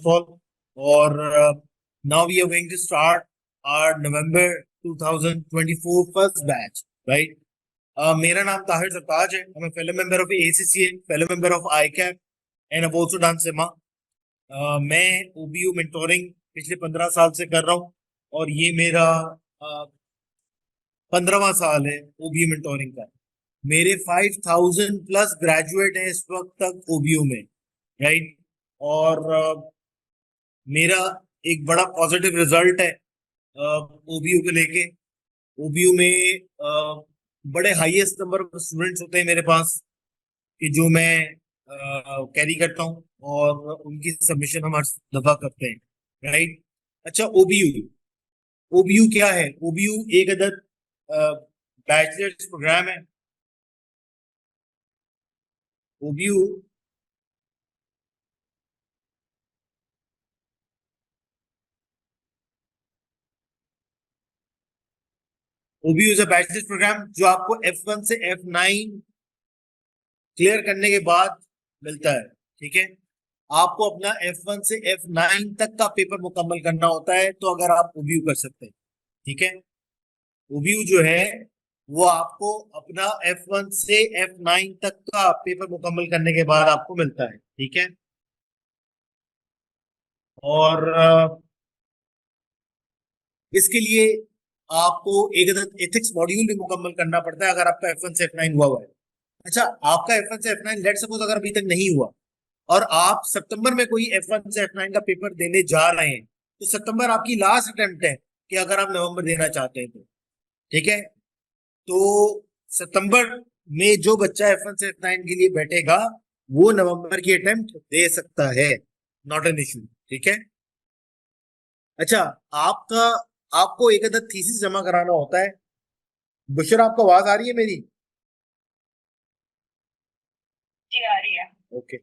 of all. और now we are going to start our November 2024 first batch, right? मेरा नाम ताहिर सरताज है. I'm a fellow member of ACCA, fellow member of ICAP, and I've also done SEMA. मैं OBU mentoring पिछले 15 साल से कर रहा हूँ और ये मेरा 15वां साल है OBU mentoring का. मेरे 5000 प्लस ग्रेजुएट हैं इस वक्त तक OBU में, राइट? और मेरा एक बड़ा पॉजिटिव रिजल्ट है OBU को लेके. OBU में बड़े हाईएस्ट नंबर ऑफ स्टूडेंट्स होते हैं मेरे पास कि जो मैं कैरी करता हूँ और उनकी सबमिशन हम हर दफा करते हैं, राइट? अच्छा, OBU क्या है? OBU एक अदद बैचलर्स प्रोग्राम है. OBU is a bachelors program जो आपको F1 से F9 क्लियर करने के बाद मिलता है, ठीक है? आपको अपना F1 से F9 तक का पेपर मुकम्मल करना होता है, तो अगर आप OBU कर सकते हैं, ठीक है? OBU जो है वो आपको अपना F1 से F9 तक का पेपर मुकम्मल करने के बाद आपको मिलता है, ठीक है? और इसके लिए आपको एक एथिक्स मॉड्यूल भी मुकम्मल करना पड़ता है अगर आपका F1 से F9 हुआ है. अच्छा, आपका F1 से F9 लेट सपोज अगर अभी तक नहीं हुआ और आप सितंबर में कोई F1 से F9 का पेपर देने जा रहे हैं, तो सितंबर आपकी लास्ट अटेम्प्ट है कि अगर आप नवंबर देना चाहते हैं तो, ठीक है? तो सितंबर में जो बच्चा F1 से F9 के लिए बैठेगा वो नवंबर की अटेम्प्ट दे सकता है, नॉट एन इश्यू, ठीक है? अच्छा, आपको एक अदद थीसिस जमा कराना होता है. बुशरा, आपको आवाज आ रही है मेरी? जी आ रही है. ओके,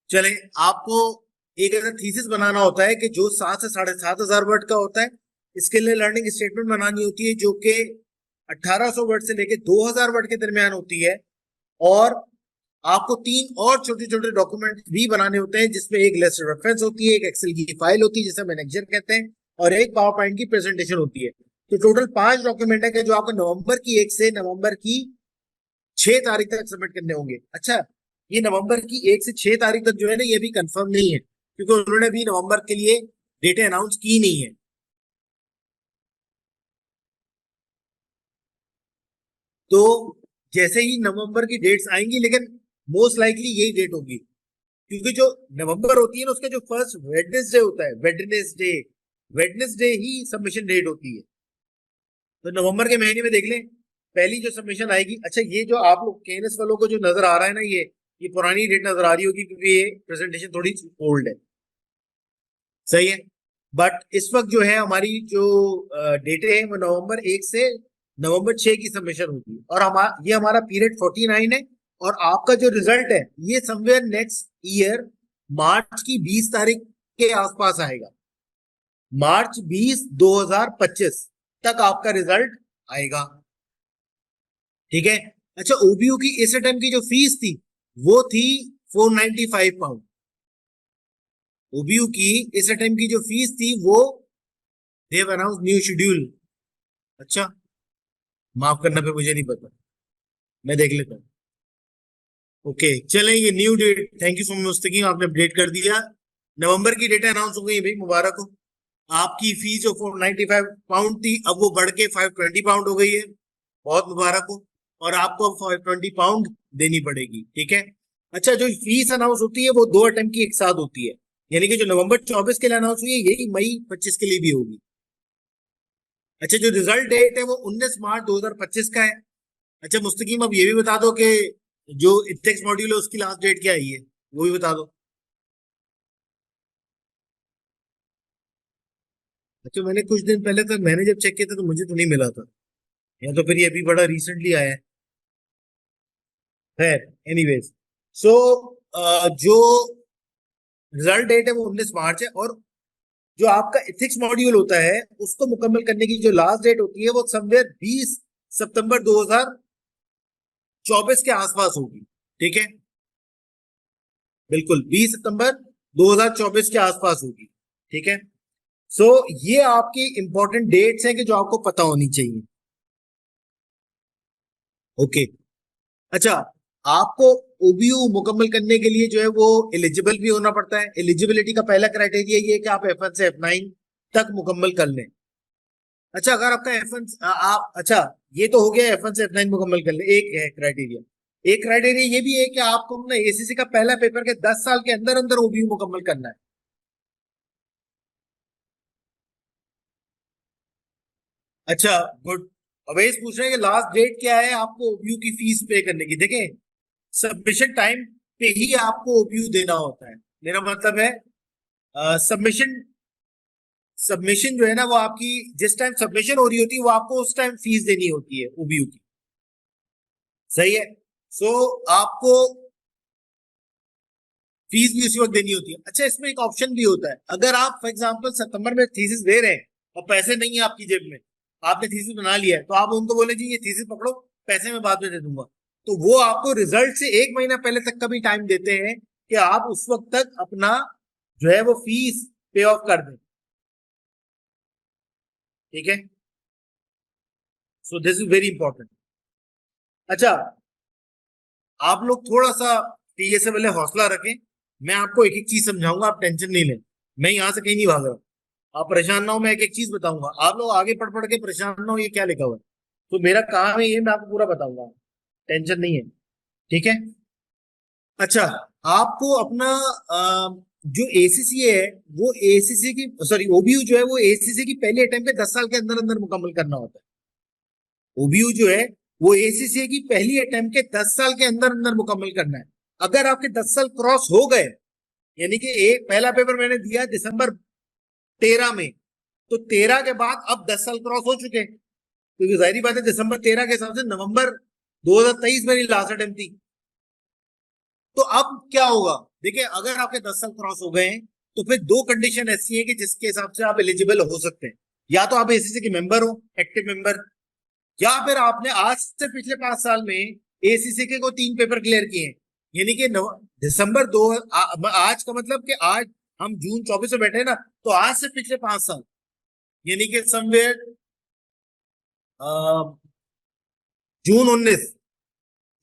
चले. आपको एक अदद थीसिस बनाना होता है कि जो 7 से 7,500 वर्ड का होता है. इसके लिए लर्निंग स्टेटमेंट बनानी होती है जो कि 1800 वर्ड से लेके 2000 वर्ड के दरमियान होती है. और आपको 3 और छोटे छोटे डॉक्यूमेंट भी बनाने होते हैं जिसमें एक लिस्ट रेफरेंस होती है, एक एक्सेल की फाइल होती है जिसे मैनेजर कहते हैं, और एक पावर पॉइंट की प्रेजेंटेशन होती है. तो टोटल 5 डॉक्यूमेंट है जो आपको नवंबर की 1 से नवंबर की 6 तारीख तक सबमिट करने होंगे. अच्छा, ये नवंबर की 1 से 6 तारीख तक जो है ना, ये भी कंफर्म नहीं है क्योंकि उन्होंने भी नवंबर के लिए डेटें अनाउंस की नहीं है. तो जैसे ही नवंबर की डेट्स आएंगी, लेकिन मोस्ट लाइकली यही डेट होगी क्योंकि जो नवंबर होती है ना, उसका जो फर्स्ट वेडनेसडे होता है, वेडनेसडे ही सबमिशन डेट होती है. तो नवंबर के महीने में देख लें पहली जो सबमिशन आएगी. अच्छा, ये जो आप लोग केएनएस वालों को जो नजर आ रहा है ना, ये पुरानी डेट नजर आ रही होगी क्योंकि ये प्रेजेंटेशन थोड़ी ओल्ड है, सही है? बट इस वक्त जो है हमारी जो डेट है वो नवंबर 1 से नवंबर 6 की सबमिशन होगी. और ये हमारा पीरियड 49 है. और आपका जो रिजल्ट है ये समवेयर नेक्स्ट ईयर मार्च की 20 तारीख के आसपास आएगा. मार्च 20 2025 तक आपका रिजल्ट आएगा, ठीक है? अच्छा, OBU की इस टाइम की जो फीस थी वो थी 495 पाउंड. OBU की इस टाइम की जो फीस थी वो देव अनाउंस न्यू शेड्यूल. अच्छा, माफ करना, पे मुझे नहीं पता, मैं देख लेता हूँ. ओके, चलें, ये new date, thank you so much Mustaqeem, आपने अपडेट कर दिया. नवंबर की डेट अनाउंस हो गई भाई, मुबारक हो. आपकी फीस जो 495 पाउंड थी अब वो बढ़ के 520 पाउंड हो गई है, बहुत मुबारक हो. और आपको 520 पाउंड देनी पड़ेगी, ठीक है? अच्छा, जो फीस अनाउंस होती है वो 2 अटेम्प्ट की एक साथ होती है, यानी कि जो नवंबर 24 के लिए अनाउंस हुई है यही मई 25 के लिए भी होगी. अच्छा, जो रिजल्ट डेट है वो 19 मार्च 2025 का है. अच्छा मुस्तकीम, अब ये भी बता दो कि जो इथिक्स मॉड्यूल है उसकी लास्ट डेट क्या है, ये वो भी बता दो. अच्छा, मैंने कुछ दिन पहले तक मैंने जब चेक किया था तो मुझे तो नहीं मिला था, या तो फिर ये अभी बड़ा रिसेंटली आया है. खैर, एनीवेज, सो जो रिजल्ट डेट है वो 19 मार्च है. और जो आपका इथिक्स मॉड्यूल होता है उसको मुकम्मल करने की जो लास्ट डेट होती है वो समवेयर 20 सितंबर 2024 के आसपास होगी, ठीक है? बिल्कुल 20 सितंबर 2024 के आसपास होगी। ठीक है, सो ये आपकी इंपॉर्टेंट डेट्स हैं कि जो आपको पता होनी चाहिए। ओके, अच्छा, आपको ओबीयू मुकम्मल करने के लिए जो है वो एलिजिबल भी होना पड़ता है। एलिजिबिलिटी का पहला क्राइटेरिया ये है कि आप F1 से F9 तक मुकम्मल कर लें। अच्छा, अगर आपका F1 आप अच्छा, ये तो हो गया F1 से F9 मुकम्मल कर लें, एक है क्राइटेरिया। एक क्राइटेरिया ये भी है कि आपको अपना एसीसी का पहला पेपर के 10 साल के अंदर अंदर ओबीयू मुकम्मल करना है। अच्छा, गुड। अवेश पूछ रहे हैं कि लास्ट डेट क्या है आपको ओबीयू की फीस पे करने की। देखें, सबमिशन टाइम पे ही आपको ओबीयू देना होता है। मेरा मतलब है सबमिशन सबमिशन जो है ना, वो आपकी जिस टाइम सबमिशन हो रही होती है वो आपको उस टाइम फीस देनी होती है ओबीयू की। सही है, सो आपको फीस भी उसी वक्त देनी होती है। अच्छा, इसमें एक ऑप्शन भी होता है, अगर आप फॉर एग्जांपल सितंबर में थीसिस दे रहे हैं और पैसे नहीं है आपकी जेब में, आपने थीसिस बना लिया है, तो आप उनको बोले जी ये थीसिस पकड़ो, पैसे मैं बाद में दे दूंगा, तो वो आपको रिजल्ट से 1 महीना पहले तक का भी टाइम देते हैं कि आप उस वक्त तक अपना जो है वो फीस पे ऑफ कर दें। ठीक है, so this is very important. अच्छा, आप लोग थोड़ा सा ये से पहले हौसला रखें, मैं आपको एक एक चीज समझाऊंगा, आप टेंशन नहीं लें, मैं यहां से कहीं नहीं भाग रहा। आप परेशान ना हो, मैं एक एक चीज बताऊंगा, आप लोग आगे पढ़ पढ़ के परेशान ना हो ये क्या लिखा हुआ है। तो मेरा काम है ये, मैं आपको पूरा बताऊंगा, टेंशन नहीं है। ठीक है, अच्छा, आपको अपना जो एसीसी है वो एसीसी की सॉरी ओबीयू जो है वो एसीसी की पहले अटेम्प्ट पे 10 साल के अंदर अंदर मुकम्मल करना होता है। ओबीयू जो है वो एसीसी की पहली अटेम्प्ट के 10 साल के अंदर अंदर मुकम्मल करना है। अगर आपके 10 साल क्रॉस हो गए, यानी कि एक पहला पेपर मैंने दिया दिसंबर 13 में, तो 13 के बाद अब 10 साल क्रॉस हो चुके हैं, क्योंकि जाहिर बात है दिसंबर 13 के हिसाब से नवंबर 2023 मेरी लास्ट अटेम्प्ट थी। तो अब क्या होगा, देखिए, अगर आपके 10 साल क्रॉस हो गए हैं तो फिर दो कंडीशन ऐसी है कि जिसके हिसाब से आप एलिजिबल हो सकते हैं। या तो आप एसीसी के मेंबर हो, एक्टिव मेंबर, या फिर आपने आज से पिछले 5 साल में एसीसी के को 3 पेपर क्लियर किए हैं। यानी कि दिसंबर आज का मतलब कि आज हम जून 24 में बैठे हैं ना, तो आज से पिछले 5 साल, यानी कि समवेयर जून 19,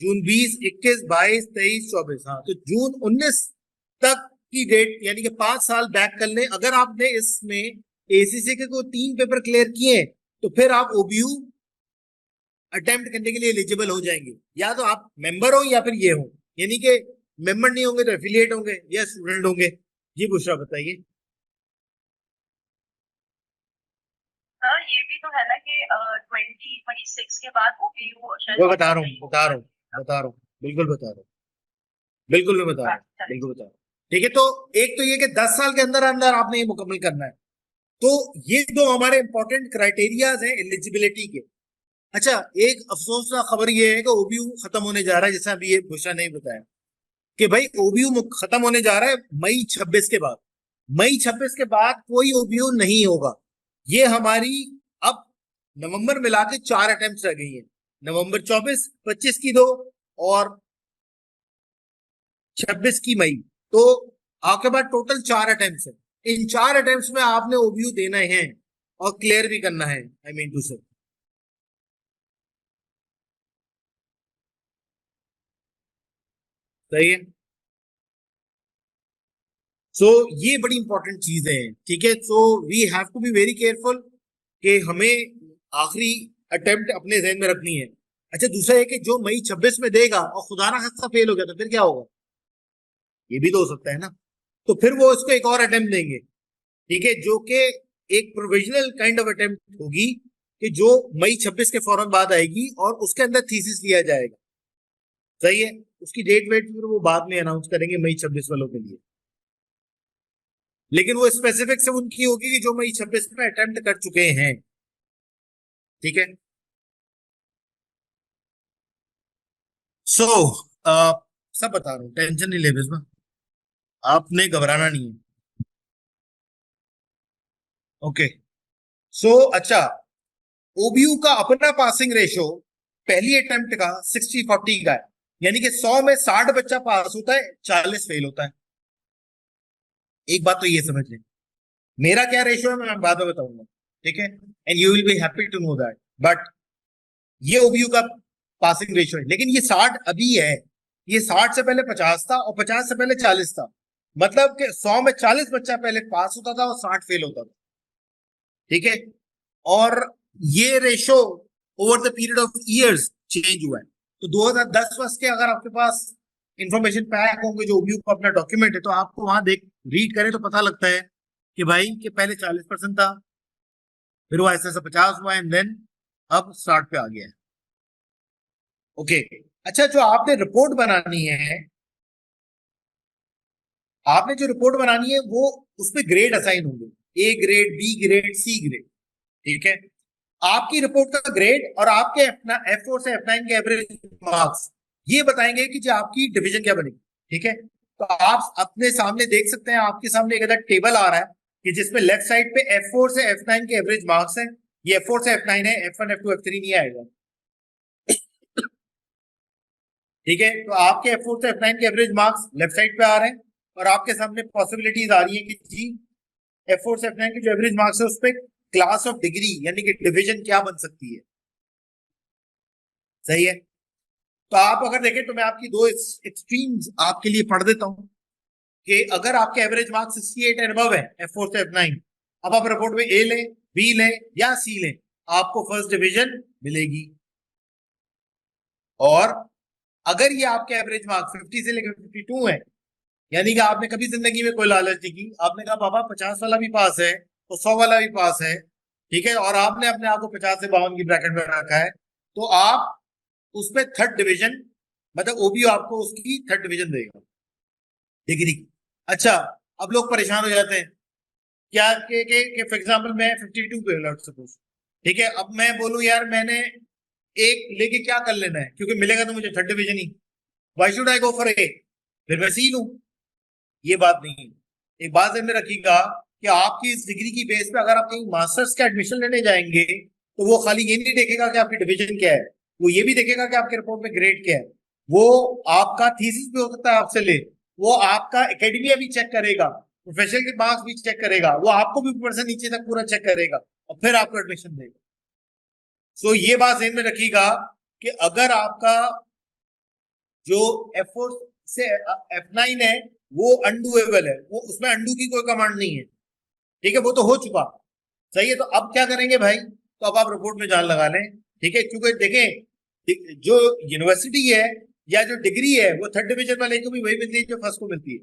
जून 20, 21, 22, 23, 24, हाँ, तो जून 19 तक की डेट, यानी कि 5 साल बैक कर लें। अगर आपने इसमें एसीसी के को 3 पेपर क्लियर किए तो फिर आप ओबीयू अटेम्प्ट करने के लिए एलिजिबल हो जाएंगे। या तो आप मेंबर हो या फिर ये हो, यानी कि मेंबर नहीं होंगे तो एफिलिएट होंगे या स्टूडेंट होंगे। जी बुशरा बताइए। हाँ, ये भी तो है ना कि 2026 के बाद ओपीयू शायद मैं बता ऑप्शन रहा नहीं हूँ बता होगा। रहा हूँ बता रहा हूँ, बिल्कुल बता रहा हूँ, बिल्कुल मैं बता रहा हूँ, अच्छा, बिल्कुल बता रहा हूँ। ठीक है, तो एक तो ये कि 10 साल के अंदर अंदर आपने ये मुकम्मल करना है। तो ये दो हमारे इंपॉर्टेंट क्राइटेरियाज हैं एलिजिबिलिटी के। अच्छा, एक अफसोसनाक खबर ये है कि ओबीयू खत्म होने जा रहा है, जैसा अभी ये बुशरा ने बताया कि भाई ओबीयू खत्म होने जा रहा है मई 26 के बाद। मई 26 के बाद कोई ओबीयू नहीं होगा। ये हमारी अब नवंबर मिला के 4 अटेम्प्ट रह गई हैं, नवंबर 24, 25 की दो और 26 की मई, तो आपके पास टोटल 4 अटेम्प्ट है। इन 4 अटेम्प्ट में आपने ओबीयू देना है और क्लियर भी करना है, आई मीन टू से। सही है, सो ये बड़ी इंपॉर्टेंट चीजें हैं। ठीक है, so we have to be very careful कि हमें आखिरी अटेम्प्ट अपने जहन में रखनी है। अच्छा, दूसरा है कि जो मई 26 में देगा और खुदा ना खास्ता फेल हो गया तो फिर क्या होगा, ये भी तो हो सकता है ना, तो फिर वो इसको एक और अटेम्प्ट देंगे। ठीक है, जो कि एक प्रोविजनल काइंड ऑफ अटेम्प्ट होगी कि जो मई 26 के फौरन बाद आएगी और उसके अंदर थीसिस लिया जाएगा। सही है, उसकी डेट वेट फिर वो बाद में अनाउंस करेंगे मई 26 वालों के लिए, लेकिन वो स्पेसिफिक से उनकी होगी कि जो मई 26 में अटेम्प्ट कर चुके हैं। ठीक है, सो सब बता रहा हूँ, टेंशन नहीं ले इसमें, आपने घबराना नहीं है। ओके, सो अच्छा, ओबीयू का अपना पासिंग रेशो पहली अटेम्प्ट का 60-40 का है, यानी कि 100 में 60 बच्चा पास होता है, 40 फेल होता है। एक बात तो ये समझ लें, मेरा क्या रेशियो है मैं बाद में बताऊंगा, ठीक है, and you will be happy to know that. But ये ओबीयू का पासिंग रेशियो है, लेकिन ये 60 अभी है, ये 60 से पहले 50 था और 50 से पहले 40 था। मतलब कि 100 में 40 बच्चा पहले पास होता था और 60 फेल होता था, ठीक है। और ये ratio over the period of years change हुआ है। तो 2010 वर्ष के अगर आपके पास इंफॉर्मेशन पैक होंगे जो ओबीयू का अपना डॉक्यूमेंट है, तो आपको वहां देख रीड करें तो पता लगता है कि भाई कि पहले 40% था, फिर वो ऐसे ऐसे 50 हुआ, एंड देन अब 60 पे आ गया है। ओके। अच्छा, जो आपने रिपोर्ट बनानी है, आपने जो रिपोर्ट बनानी है वो उसमें ग्रेड असाइन होंगे, A grade, B grade, C grade, ठीक है। आपकी रिपोर्ट का ग्रेड और आपके F4 से F9 के एवरेज मार्क्स ये बताएंगे कि जो आपकी डिवीजन क्या बनेगी, ठीक है। तो आप अपने सामने देख सकते हैं, आपके सामने एक टेबल आ रहा है कि जिसमें लेफ्ट साइड पे F4 से F9 के एवरेज मार्क्स हैं। ये F4 से F9 है, F1 F2 F3 नहीं आएगा, ठीक है। तो आपके F4 से F9 के एवरेज मार्क्स लेफ्ट साइड पे आ रहे हैं और आपके सामने पॉसिबिलिटीज आ रही है कि जी F4 से F9 के जो एवरेज मार्क्स है उस पर क्लास ऑफ डिग्री यानी कि डिवीजन क्या बन सकती है, सही है। तो आप अगर देखें तो मैं आपकी दो एक्सट्रीम्स आपके लिए पढ़ देता हूं कि अगर आपके एवरेज मार्क्स 68 एंड अबव है F4 से F9, अब आप रिपोर्ट में ए लें, बी लें या सी लें, आपको फर्स्ट डिवीजन मिलेगी। और अगर ये आपके एवरेज मार्क्स 50 से लेकर 52 है, यानी कि आपने कभी जिंदगी में कोई लालच नहीं की, आपने कहा पापा 50 वाला भी पास है तो 100 वाला भी पास है, ठीक है, और आपने अपने आप को 50 से 52 की ब्रैकेट में रखा है, तो आप उसमें थर्ड डिवीजन, मतलब ओबीयू आपको उसकी थर्ड डिवीजन देगा, डिग्री। अच्छा, अब लोग परेशान हो जाते हैं क्या कि फॉर एग्जांपल मैं 52 पे लेट्स सपोज, ठीक है, अब मैं बोलूं यार मैंने एक लेके क्या कर लेना है क्योंकि मिलेगा तो मुझे third division he, why should I go for a, फिर मैं सी लूं। ये बात नहीं है। एक बात ध्यान में रखिएगा कि आपकी इस डिग्री की बेस पे अगर आप कहीं मास्टर्स का एडमिशन लेने जाएंगे तो वो खाली ये नहीं देखेगा कि आपकी डिवीजन क्या है, वो ये भी देखेगा कि आपके रिपोर्ट में ग्रेड क्या है। वो आपका थीसिस भी हो सकता है आपसे ले, वो आपका एकेडमिया भी चेक करेगा, प्रोफेसर के मार्क्स भी चेक करेगा, वो आपको भी ऊपर से नीचे तक पूरा चेक करेगा और फिर आपको एडमिशन देगा। सो ये बात ध्यान में रखिएगा कि अगर आपका जो F4 से F9 है वो अनडूएबल है, वो उसमें अंडू की कोई कमांड नहीं है, ठीक है, वो तो हो चुका, सही है। तो अब क्या करेंगे भाई, तो अब आप रिपोर्ट में जान लगा लें, ठीक है, क्योंकि देखें जो यूनिवर्सिटी है या जो डिग्री है वो थर्ड डिवीजन वाले को भी वही मिलती है जो फर्स्ट को मिलती है,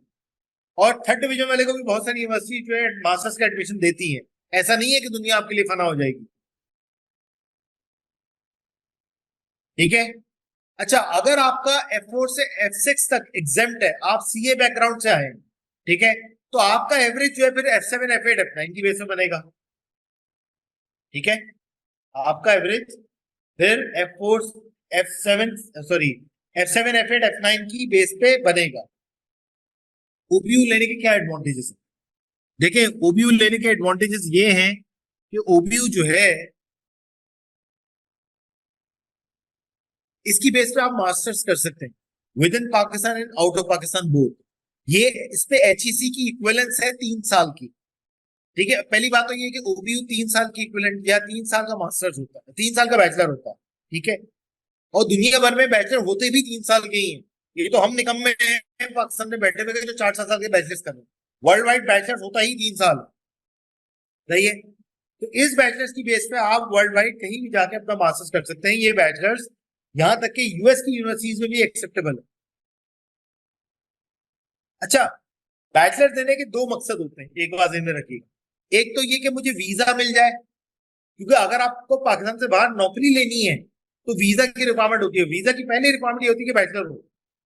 और थर्ड डिवीजन वाले को भी बहुत सारी यूनिवर्सिटी जो है मास्टर्स का एडमिशन देती है। ऐसा नहीं है कि दुनिया आपके लिए फना हो जाएगी, ठीक है। अच्छा, अगर आपका F4 से F6 तक एग्जाम्प्ट है, आप सीए बैकग्राउंड से आए, ठीक है, तो आपका एवरेज जो है फिर F7 F8 F9 की बेस में बनेगा, ठीक है। आपका एवरेज फिर F4 F7 sorry F7 F8 F9 की बेस पे बनेगा। ओबीयू लेने के क्या एडवांटेजेस है, देखिए ओबीयू लेने के एडवांटेजेस ये हैं कि ओबीयू जो है इसकी बेस पे आप मास्टर्स कर सकते हैं with in Pakistan and out of Pakistan both. ये इस पे एचईसी की इक्विवेलेंस है 3 साल की, ठीक है। पहली बात तो ये कि ओबीयू 3 साल की इक्विवेलेंट या 3 साल का मास्टर्स होता है, 3 साल का बैचलर होता है, ठीक है। और दुनिया भर में बैचलर होते भी 3 साल के ही हैं। ये तो हम निकम्मे हैं पाकिस्तान में बैठे हुए जो 4-4 साल के बैचलर्स कर रहे हैं, वर्ल्ड वाइड बैचलर होता ही 3 साल, सही है। तो इस बैचलर्स की बेस पे आप वर्ल्ड वाइड कहीं भी जाके अपना मास्टर्स कर सकते हैं। ये बैचलर्स यहां तक कि यूएस की यूनिवर्सिटीज में भी एक्सेप्टेबल है। अच्छा, बैचलर देने के दो मकसद होते हैं, एक बात ध्यान में रखिएगा, एक तो ये कि मुझे वीजा मिल जाए, क्योंकि अगर आपको पाकिस्तान से बाहर नौकरी लेनी है तो वीजा की रिक्वायरमेंट होती है, वीजा की पहली रिक्वायरमेंट ये होती है कि बैचलर हो,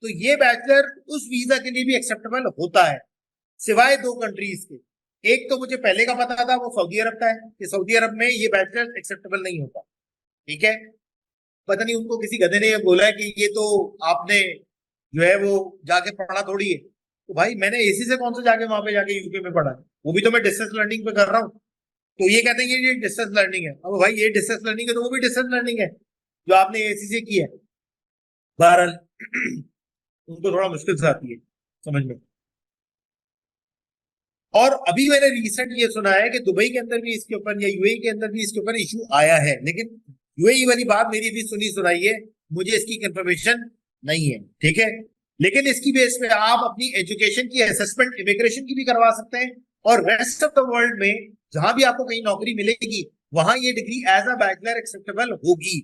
तो ये बैचलर उस वीजा के लिए भी एक्सेप्टेबल होता है, सिवाय दो कंट्रीज के। एक तो मुझे पहले का पता था, वो सऊदी अरब का है कि सऊदी अरब में ये बैचलर एक्सेप्टेबल नहीं होता, ठीक है। पता नहीं उनको किसी गधे ने बोला है कि ये तो आपने जो है वो जाके पढ़ा थोड़ी है, तो भाई मैंने एसी से कौन सा जाके वहां पे जाके यूके में पढ़ा है, वो भी तो मैं डिस्टेंस लर्निंग पे कर रहा हूँ। तो ये कहते हैं ये डिस्टेंस लर्निंग है, अब भाई ये डिस्टेंस लर्निंग है तो वो भी डिस्टेंस लर्निंग है जो आपने एसी से की है। बहरहाल उनको थोड़ा मुश्किल से आती है समझ में। और अभी मैंने रिसेंट ये सुना है कि दुबई के अंदर भी इसके ऊपर या यूएई के अंदर भी इसके ऊपर इशू आया है, लेकिन यूएई वाली बात मेरी भी सुनी सुनाई है, मुझे इसकी कंफर्मेशन नहीं है, ठीक है। लेकिन इसकी बेस पे आप अपनी एजुकेशन की असेसमेंट इमिग्रेशन की भी करवा सकते हैं, और रेस्ट ऑफ द वर्ल्ड में जहां भी आपको कहीं नौकरी मिलेगी वहां ये degree as a bachelor acceptable होगी,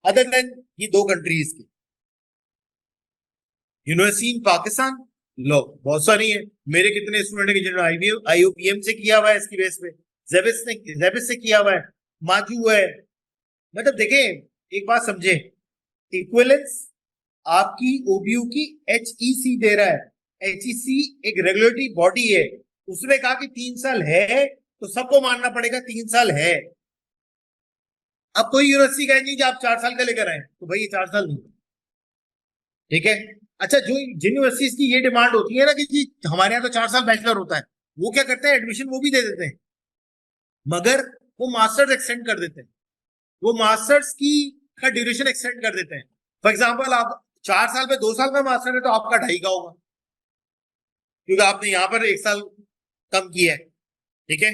अदर देन ये दो कंट्रीज की। यूनिवर्सिटी इन पाकिस्तान, लो बहुत सारी है। मेरे कितने स्टूडेंट है जिन्होंने आईओपीएम से किया हुआ है, इसकी बेस पे जेबिस से किया हुआ है, माजू है। मतलब देखें, एक बात समझे, इक्विवेलेंस आपकी ओबीयू की एचईसी दे रहा है। एचईसी एक रेगुलेटरी बॉडी है, उसने कहा कि 3 साल है तो सबको मानना पड़ेगा 3 साल है। अब कोई यूनिवर्सिटी कहे नहीं कि आप 4 साल का लेकर आए, तो भाई ये 4 साल नहीं, ठीक है। अच्छा, जो जिन यूनिवर्सिटीज की ये डिमांड होती है ना कि जी हमारे यहाँ तो 4 साल बैचलर होता है, वो क्या करते हैं, एडमिशन वो भी दे देते हैं, मगर वो मास्टर्स एक्सटेंड कर देते हैं, वो मास्टर्स की का ड्यूरेशन एक्सटेंड कर देते हैं। फॉर एग्जाम्पल, आप 4 साल में 2 साल का मास्टर है तो आपका 2.5 का होगा, क्योंकि आपने यहां पर 1 साल कम किया है, ठीक है।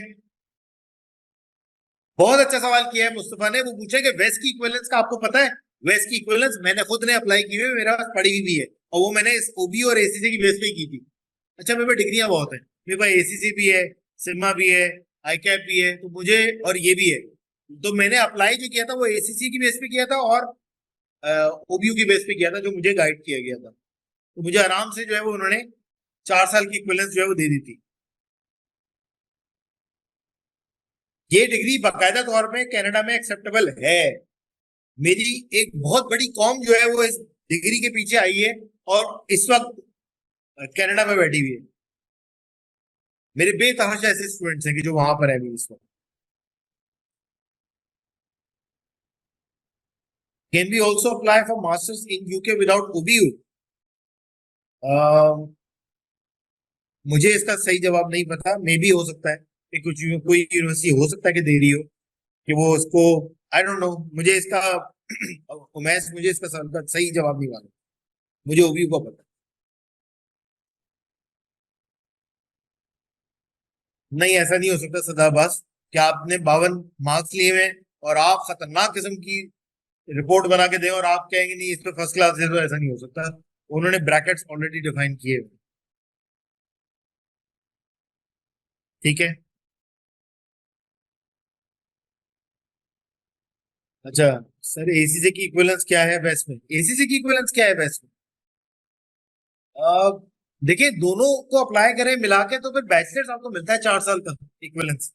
बहुत अच्छा सवाल किया है मुस्तफा ने, वो पूछे कि वेस्ट की इक्विवेलेंस का आपको पता है। वेस्ट की इक्विवेलेंस मैंने खुद ने अप्लाई की हुई, मेरे पास पड़ी हुई भी है, और वो मैंने ओबी और एसीसी की बेस पे की थी। अच्छा, मेरे पास डिग्रियां बहुत है, मेरे पास एसीसी भी है, सिग्मा भी है, आईकैप भी है, तो मुझे और ये भी है। तो मैंने अप्लाई जो किया था वो एसीसी की बेस पे किया था और ओबीयू की बेस पे किया था, जो मुझे गाइड किया गया था। तो मुझे आराम से जो है वो उन्होंने 4 साल की इक्विवेलेंस जो है वो दे दी थी। ये डिग्री बाकायदा तौर पे कनाडा में एक्सेप्टेबल है। मेरी एक बहुत बड़ी कॉम जो है वो इस डिग्री के पीछे आई है, और इस वक्त कनाडा में बैठी हुई है। मेरे बेतहाशा ऐसे स्टूडेंट्स हैं कि जो वहां पर है अभी इस वक्त। Can be also apply for masters in UK without OBU? मुझे इसका सही जवाब नहीं पता, मे भी हो सकता है कि कुछ कोई यूनिवर्सिटी हो सकता है कि दे रही हो कि वो उसको, आई डोंट नो, मुझे इसका उमैस, मुझे इसका सही जवाब नहीं मालूम, मुझे ओबीयू का पता। नहीं, ऐसा नहीं हो सकता सदाबास कि आपने 52 मार्क्स लिए हुए और आप खतरनाक किस्म की रिपोर्ट बना के दें और आप कहेंगे नहीं इस पे फर्स्ट क्लास है, तो ऐसा नहीं हो सकता। उन्होंने ब्रैकेट्स ऑलरेडी डिफाइन किए हुए, ठीक है। अच्छा सर, एसीसी की इक्विवेलेंस क्या है बेस्ट में? एसीसी की इक्विवेलेंस क्या है बेस्ट में? देखिए, दोनों को अप्लाई करें मिला के तो फिर बैचलर्स आपको मिलता है 4 साल का इक्विवेलेंस।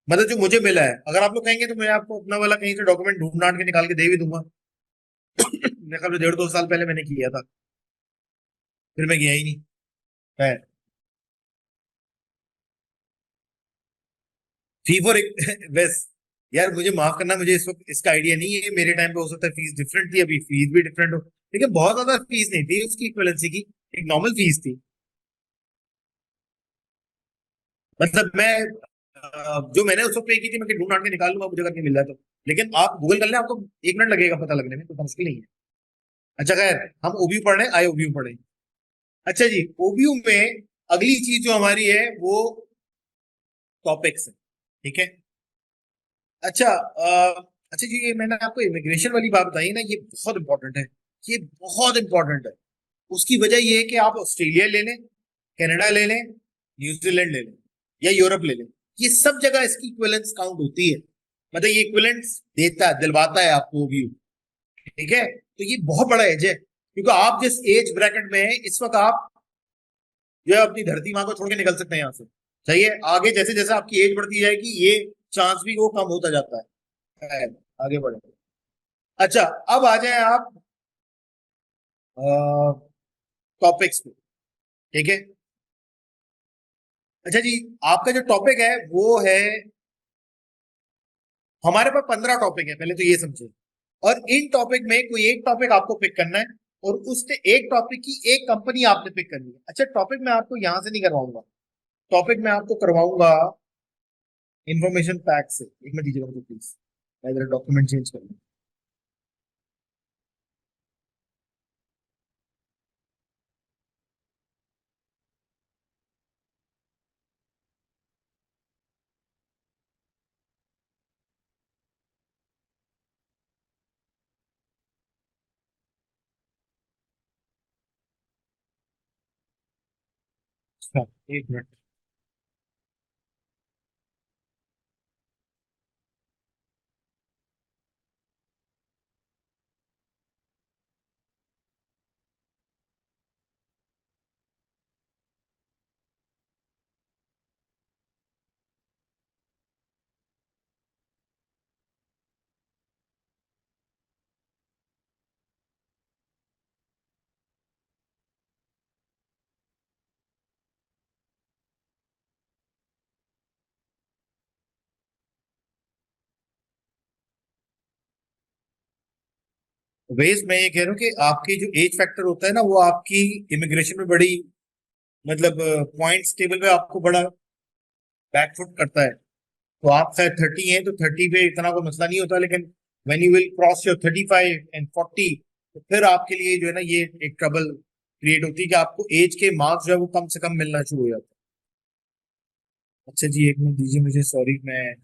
मतलब जो मुझे मिला है, अगर आप लोग कहेंगे तो मैं आपको अपना वाला कहीं से डॉक्यूमेंट ढूंढ ढांड के निकाल के दे भी दूंगा। मेरे ख्याल में 1.5-2 साल पहले मैंने किया था, फिर मैं गया ही नहीं है। फी फॉर वेस्ट, यार मुझे माफ करना, मुझे इस वक्त इसका आइडिया नहीं है। मेरे टाइम पे हो सकता है फीस डिफरेंट थी, अभी फीस भी डिफरेंट हो, लेकिन बहुत ज्यादा फीस नहीं थी उसकी इक्विवेलेंसी की, एक नॉर्मल फीस थी। मतलब मैं जो मैंने उस वक्त पे की थी, मैं ढूंढ ढांड के निकाल लूंगा, मुझे करके मिल जाए तो। लेकिन आप गूगल कर लें, आपको 1 मिनट लगेगा पता लगने में, तो मुश्किल नहीं है। अच्छा खैर, हम ओबीयू पढ़ रहे हैं, आए ओबीयू पढ़े। अच्छा जी, ओबीयू में अगली चीज जो हमारी है वो टॉपिक्स है, ठीक है। अच्छा, अच्छा जी, ये मैंने आपको इमिग्रेशन वाली बात बताई ना, ये बहुत इंपॉर्टेंट है, ये बहुत इंपॉर्टेंट है। उसकी वजह ये है कि आप ऑस्ट्रेलिया ले लें, कनाडा ले लें, न्यूजीलैंड ले लें, या यूरोप ले लें, ये सब जगह इसकी इक्विवेलेंस काउंट होती है। मतलब ये इक्विवेलेंस देता है, दिलवाता है आपको भी, ठीक है। तो ये बहुत बड़ा एज है, क्योंकि आप जिस एज ब्रैकेट में है इस वक्त, आप जो है अपनी धरती माँ को छोड़ के निकल सकते हैं यहाँ से। सही है, आगे जैसे जैसे आपकी एज बढ़ती जाएगी ये चांस भी वो कम होता जाता है। आगे बढ़े। अच्छा, अब आ जाए आप टॉपिक्स पे, ठीक है। अच्छा जी, आपका जो टॉपिक है वो है, हमारे पास 15 टॉपिक है, पहले तो ये समझे। और इन टॉपिक में कोई एक टॉपिक आपको पिक करना है, और उससे एक टॉपिक की एक कंपनी आपने पिक करनी है। अच्छा, टॉपिक मैं आपको यहां से नहीं करवाऊंगा, टॉपिक मैं आपको करवाऊंगा इंफॉर्मेशन पैक से। एक मिनट दीजिएगा मुझे प्लीज, मैं जरा डॉक्यूमेंट चेंज कर लूं। हाँ, एक मिनट। वेज मैं ये कह रहा हूँ कि आपकी जो एज फैक्टर होता है ना, वो आपकी इमिग्रेशन में बड़ी, मतलब पॉइंट्स टेबल पे आपको बड़ा बैकफुट करता है। तो आप शायद 30 हैं, तो 30 पे इतना कोई मसला नहीं होता, लेकिन when you will cross your 35 and 40, तो फिर आपके लिए जो है ना, ये एक ट्रबल क्रिएट होती है कि आपको एज के मार्क्स जो है वो कम से कम मिलना शुरू हो जाता है। अच्छा जी, एक मिनट दीजिए मुझे, सॉरी मैं।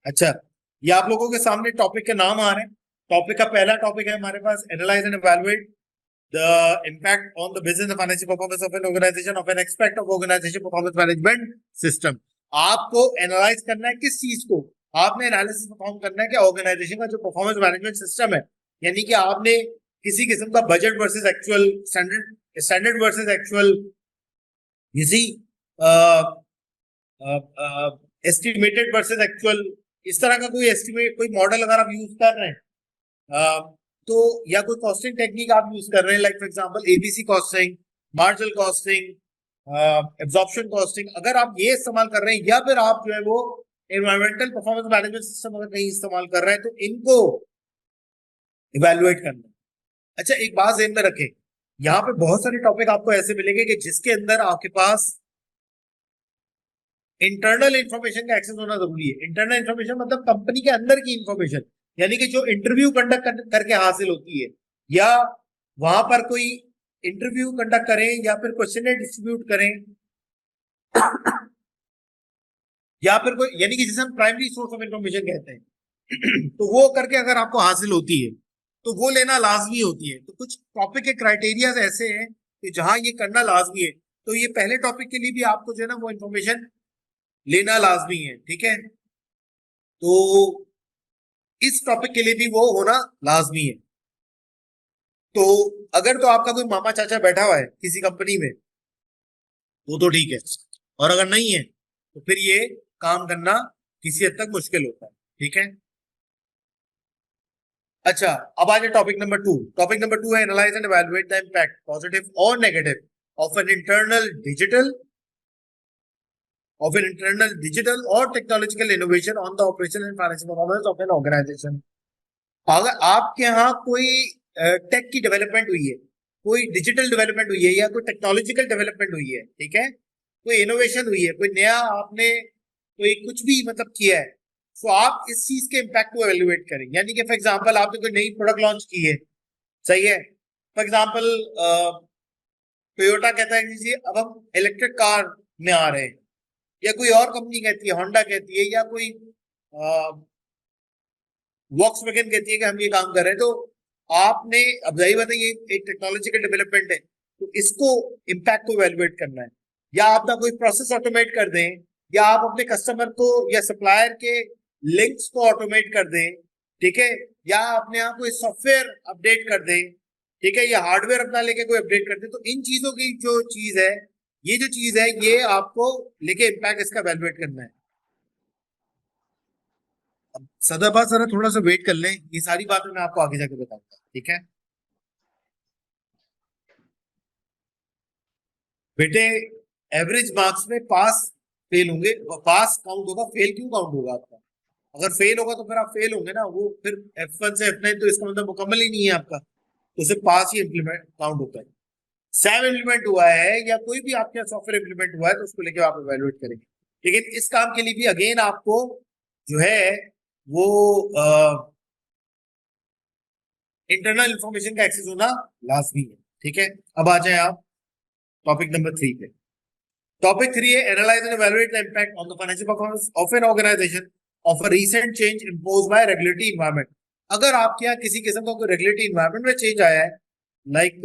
अच्छा, ये आप लोगों के सामने टॉपिक के नाम आ रहे हैं। टॉपिक का पहला टॉपिक है हमारे पास, analyse and evaluate the impact on the business and financial performance of an organisation of an expect of organisation performance management system. आपको एनालाइज करना है किस चीज को? आपने एनालिसिस परफॉर्म करना है कि ऑर्गेनाइजेशन का जो परफॉर्मेंस मैनेजमेंट सिस्टम है, यानी कि आपने किसी किस्म का budget versus actual, standard standard versus actual, किसी एस्टिमेटेड वर्सेस एक्चुअल, इस तरह का कोई एस्टिमेट, कोई मॉडल अगर आप यूज कर रहे हैं, तो या कोई कॉस्टिंग टेक्निक आप यूज कर रहे हैं, like for example ABC costing, marginal costing, absorption costing, अगर आप ये इस्तेमाल कर रहे हैं, या फिर आप जो है वो एनवायरमेंटल परफॉर्मेंस मैनेजमेंट सिस्टम अगर कहीं इस्तेमाल कर रहे हैं, तो इनको इवेलुएट करना। अच्छा, एक बात ध्यान में रखें, यहाँ पे बहुत सारे टॉपिक आपको ऐसे मिलेंगे कि जिसके अंदर आपके पास इंटरनल इंफॉर्मेशन का एक्सेस होना जरूरी है। इंटरनल इंफॉर्मेशन मतलब कंपनी के अंदर की इंफॉर्मेशन, यानी कि जो इंटरव्यू कंडक्ट करके हासिल होती है, या वहां पर कोई इंटरव्यू कंडक्ट करें, या फिर क्वेश्चन डिस्ट्रीब्यूट करें, या फिर कोई, यानी कि जिसे हम प्राइमरी सोर्स ऑफ इंफॉर्मेशन कहते हैं, तो वो करके अगर आपको हासिल होती है, तो वो लेना लाजमी होती है। तो कुछ टॉपिक के क्राइटेरिया ऐसे हैं कि जहां ये करना लाजमी है। तो ये पहले टॉपिक के लिए भी आपको जो है ना वो इंफॉर्मेशन लेना लाजमी है, ठीक है। तो इस टॉपिक के लिए भी वो होना लाजमी है। तो अगर तो आपका कोई मामा चाचा बैठा हुआ है किसी कंपनी में, वो तो ठीक है, और अगर नहीं है तो फिर ये काम करना किसी हद तक मुश्किल होता है, ठीक है। अच्छा, अब आ जाए topic number two. Topic number two है analyse and evaluate the impact, positive और negative, of an internal digital और technological innovation on the operation and financial performance of an organisation. अगर आपके यहाँ कोई टेक की डेवलपमेंट हुई है, कोई डिजिटल डेवलपमेंट हुई है, या कोई टेक्नोलॉजिकल डेवलपमेंट हुई है, ठीक है, कोई इनोवेशन हुई है, कोई नया आपने कोई कुछ भी मतलब किया है, तो आप इस चीज के इम्पैक्ट को एवेल्युएट करें। यानी कि फॉर एग्जांपल आपने कोई नई प्रोडक्ट लॉन्च की है, सही है, फॉर एग्जांपल टोयोटा कहता है कि जी अब हम इलेक्ट्रिक कार में आ रहे हैं, या कोई और कंपनी कहती है, होंडा कहती है, या कोई वॉक्सवैगन कहती है कि हम ये काम कर रहे हैं। तो आपने, अब जाहिर बात है ये एक टेक्नोलॉजिकल डेवलपमेंट है, तो इसको इम्पैक्ट को इवेलुएट करना है। या आप ना कोई प्रोसेस ऑटोमेट कर दें, या आप अपने कस्टमर को या सप्लायर के लिंक्स को ऑटोमेट कर दें, ठीक है, या अपने यहाँ कोई सॉफ्टवेयर अपडेट कर दें, ठीक है, या हार्डवेयर अपना लेके कोई अपडेट कर दें। तो इन चीजों की जो चीज है, ये जो चीज है, ये आपको लेके इम्पैक्ट इसका इवेलुएट करना है। सदाबा जरा थोड़ा सा वेट कर लें, ये सारी बातें मैं आपको आगे जाके बताऊंगा, ठीक है बेटे। एवरेज मार्क्स में पास फेल होंगे, पास काउंट होगा, फेल क्यों काउंट होगा आपका? अगर फेल होगा तो फिर आप फेल होंगे ना, वो फिर F1 से F9 तो इसका मतलब मुकम्मल ही नहीं है आपका, तो सिर्फ पास ही इम्प्लीमेंट काउंट होता है। सैम इम्प्लीमेंट हुआ है, या कोई भी आपके सॉफ्टवेयर इम्प्लीमेंट हुआ है, तो उसको लेके आप इवेलुएट करेंगे। लेकिन इस काम के लिए भी अगेन आपको जो है वो इंटरनल इंफॉर्मेशन का एक्सेस होना लाजमी है, ठीक है। अब आ जाए आप टॉपिक नंबर 3 पे। टॉपिक 3 है analyse and evaluate the impact on the financial performance of an organisation of a recent change imposed by regulatory environment. अगर आपके यहाँ किसी किस्म का कोई रेगुलेटरी इन्वायरमेंट में चेंज आया है, लाइक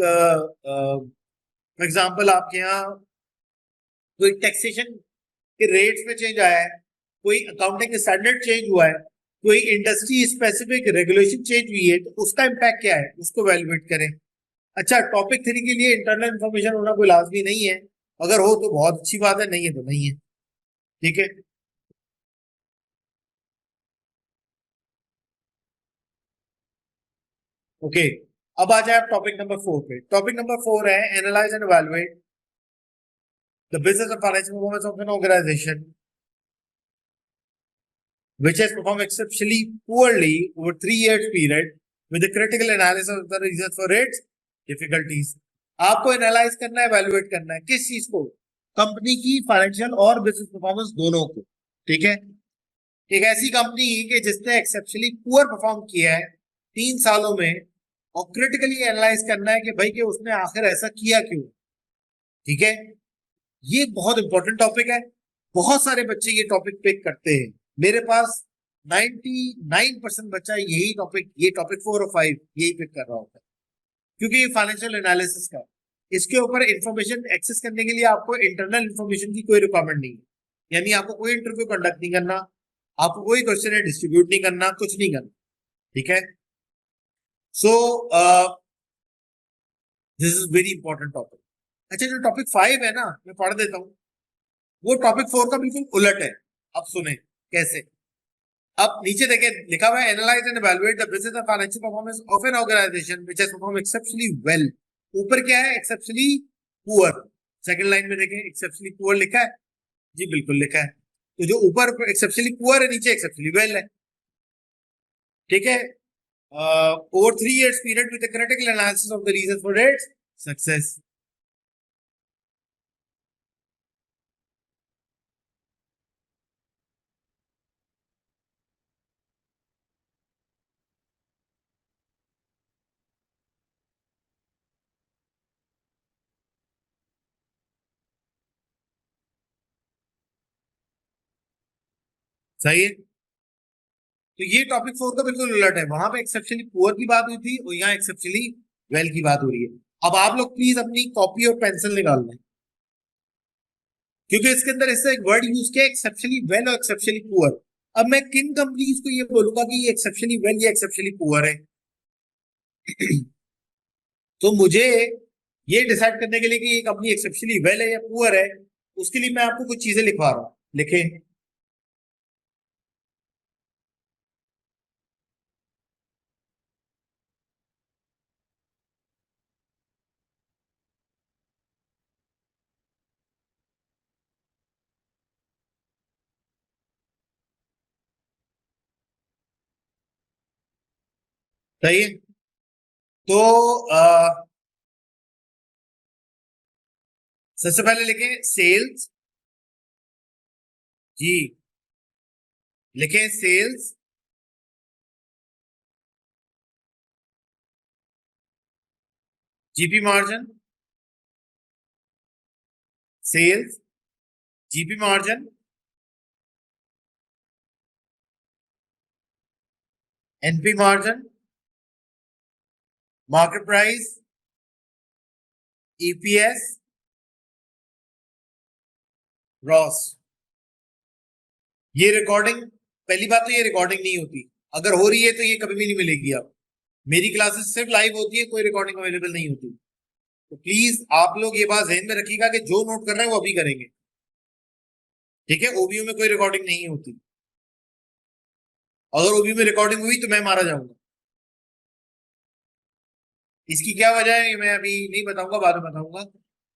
फॉर एग्जाम्पल आपके यहाँ कोई टैक्सेशन के रेट्स में चेंज आया है, कोई अकाउंटिंग स्टैंडर्ड चेंज हुआ है, कोई इंडस्ट्री स्पेसिफिक रेगुलेशन चेंज हुई है, तो उसका इम्पैक्ट क्या है उसको वैल्यूएट करें। अच्छा, टॉपिक 3 के लिए इंटरनल इन्फॉर्मेशन होना कोई लाजमी नहीं है, अगर हो तो बहुत अच्छी बात है, नहीं है तो नहीं है। ठीक है। ओके, अब आ जाए आप टॉपिक नंबर 4 पे। टॉपिक नंबर 4 है analyse and evaluate the business and financial performance of an organisation which has performed exceptionally poorly over 3 years period with a critical analysis of the reasons for its difficulties। आपको analyse करना है, evaluate करना है किस चीज को, company की financial और बिजनेस परफॉर्मेंस दोनों को। ठीक है, एक ऐसी कंपनी कि जिसने एक्सेप्शनली पुअर परफॉर्म किया है 3 सालों में, और क्रिटिकली एनालाइज करना है कि भाई कि उसने आखिर ऐसा किया क्यों। ठीक है, ये बहुत इंपॉर्टेंट टॉपिक है, बहुत सारे बच्चे ये टॉपिक पिक करते हैं। मेरे पास 99% बच्चा ये टॉपिक 4 और 5 यही पिक कर रहा होता है, क्योंकि ये फाइनेंशियल एनालिसिस का, इसके ऊपर इंफॉर्मेशन एक्सेस करने के लिए आपको इंटरनल इंफॉर्मेशन की कोई रिक्वायरमेंट नहीं है, यानी आपको कोई इंटरव्यू कंडक्ट नहीं करना, आपको कोई क्वेश्चन डिस्ट्रीब्यूट नहीं करना, कुछ नहीं करना। ठीक है, so this is very important topic. अच्छा, जो टॉपिक 5 है ना, मैं पढ़ देता हूँ, वो टॉपिक 4 का बिल्कुल उलट है। अब सुने कैसे। अब नीचे देखें, लिखा हुआ है analyse and evaluate the business and financial performance of an organisation which has perform exceptionally well. ऊपर क्या है, एक्सेप्शनली पुअर। सेकंड लाइन में देखें, एक्सेप्शनली पुअर लिखा है, जी बिल्कुल लिखा है। तो जो ऊपर एक्सेप्शनली पुअर है, नीचे एक्सेप्शनली वेल है। ठीक है, over 3 years period with a critical analysis of the reasons for its success। सही है, तो ये टॉपिक 4 का बिल्कुल उलट है, वहां पे एक्सेप्शनली पुअर की बात हुई थी और यहाँ एक्सेप्शनली वेल की बात हो रही है। अब आप लोग प्लीज अपनी कॉपी और पेंसिल निकाल लें, क्योंकि इसके अंदर इससे एक वर्ड यूज किया, एक्सेप्शनली वेल और एक्सेप्शनली पुअर। अब मैं किन कंपनीज को ये बोलूंगा कि ये एक्सेप्शनली वेल या एक्सेप्शनली पुअर है? तो मुझे ये डिसाइड करने के लिए कि ये कंपनी एक्सेप्शनली वेल है या पुअर है, उसके लिए मैं आपको कुछ चीजें लिखवा रहा हूं, लिखें। सही है, तो सबसे पहले लिखें सेल्स। जी, लिखें sales, GP margin, sales, GP margin, NP margin, market price, EPS, ROCE. ये रिकॉर्डिंग, पहली बात तो ये रिकॉर्डिंग नहीं होती, अगर हो रही है तो ये कभी भी नहीं मिलेगी। आप, मेरी क्लासेस सिर्फ लाइव होती है, कोई रिकॉर्डिंग अवेलेबल नहीं होती। तो प्लीज आप लोग ये बात ध्यान में रखिएगा कि जो नोट कर रहे हैं वो अभी करेंगे। ठीक है, ओबीयू में कोई रिकॉर्डिंग नहीं होती, अगर ओबीयू में रिकॉर्डिंग हुई तो मैं मारा जाऊंगा। इसकी क्या वजह है ये मैं अभी नहीं बताऊंगा, बाद में बताऊंगा,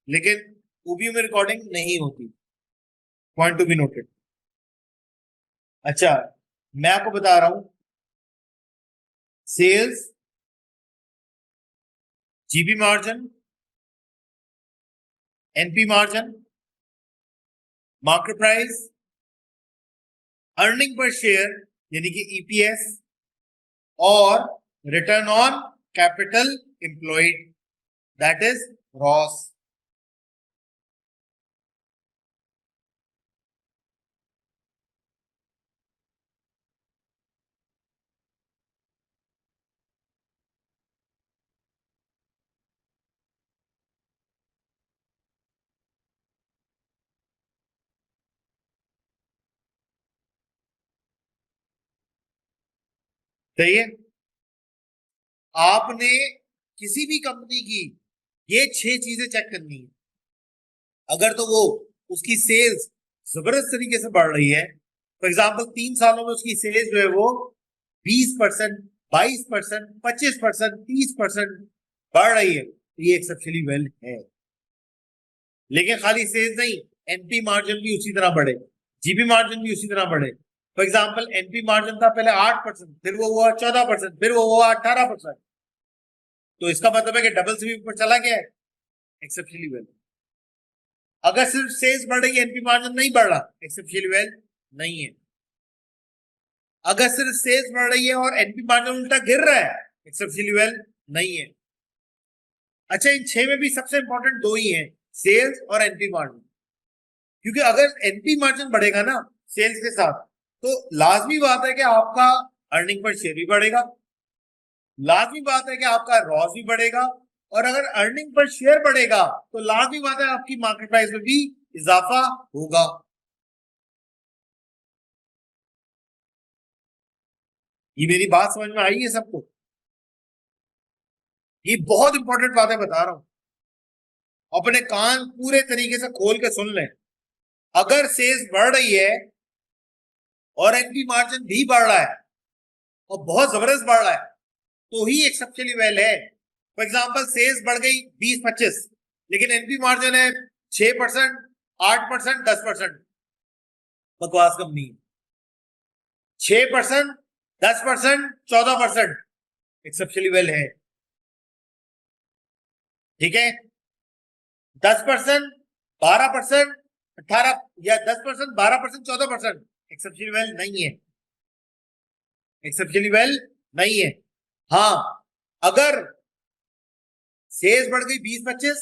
लेकिन ओबीयू में रिकॉर्डिंग नहीं होती, पॉइंट टू बी नोटेड। अच्छा, मैं आपको बता रहा हूं, sales, GP margin, NP margin, market price, earning per share यानी कि ईपीएस, और return on capital employed that is ROCE. सही है। आपने किसी भी कंपनी की ये 6 चीजें चेक करनी है। अगर तो वो उसकी सेल्स जबरदस्त तरीके से बढ़ रही है, फॉर एग्जाम्पल 3 सालों में उसकी सेल्स जो है वो 20%, 22%, 25%, 30% बढ़ रही है, तो ये एक्सेप्शनली वेल है। लेकिन खाली सेल्स नहीं, एनपी मार्जिन भी उसी तरह बढ़े, जीपी मार्जिन भी उसी तरह बढ़े। फॉर एग्जाम्पल एनपी मार्जिन था पहले 8%, फिर वो हुआ 14%, फिर वो हुआ 18%, तो इसका मतलब है कि डबल से भी ऊपर चला गया है, एक्सेप्शनली वेल। अगर सिर्फ सेल्स बढ़ रही है, एनपी मार्जिन नहीं बढ़ रहा, एक्सेप्शनली वेल नहीं है। अगर सिर्फ सेल्स बढ़ रही है और एनपी मार्जिन उल्टा गिर रहा है, एक्सेप्शनली वेल नहीं है। अच्छा, इन 6 में भी सबसे इंपॉर्टेंट 2 ही हैं, सेल्स और एनपी मार्जिन। क्योंकि अगर एनपी मार्जिन बढ़ेगा ना सेल्स के साथ, तो लाजमी बात है कि आपका अर्निंग पर शेयर भी बढ़ेगा, लाजमी बात है कि आपका रॉस भी बढ़ेगा, और अगर अर्निंग पर शेयर बढ़ेगा तो लाजमी बात है आपकी मार्केट प्राइस में भी इजाफा होगा। ये मेरी बात समझ में आई है सबको? ये बहुत इंपॉर्टेंट बातें बता रहा हूं, अपने कान पूरे तरीके से खोल के सुन लें। अगर सेल्स बढ़ रही है और एनपी मार्जिन भी बढ़ रहा है और बहुत जबरदस्त बढ़ रहा है, तो ही एक्सेप्शनली वेल है। फॉर एग्जाम्पल सेल्स बढ़ गई 20-25, लेकिन एनपी मार्जिन है 6%, 8%, 10%, बकवास कंपनी है। 6%, 10%, 14% एक्सेप्शनली वेल है। ठीक है, 10%, 12%, 18 या 10%, 12%, 14% एक्सेप्शनली वेल नहीं है, एक्सेप्शनली वेल नहीं है। हाँ, अगर सेल्स बढ़ गई 20-25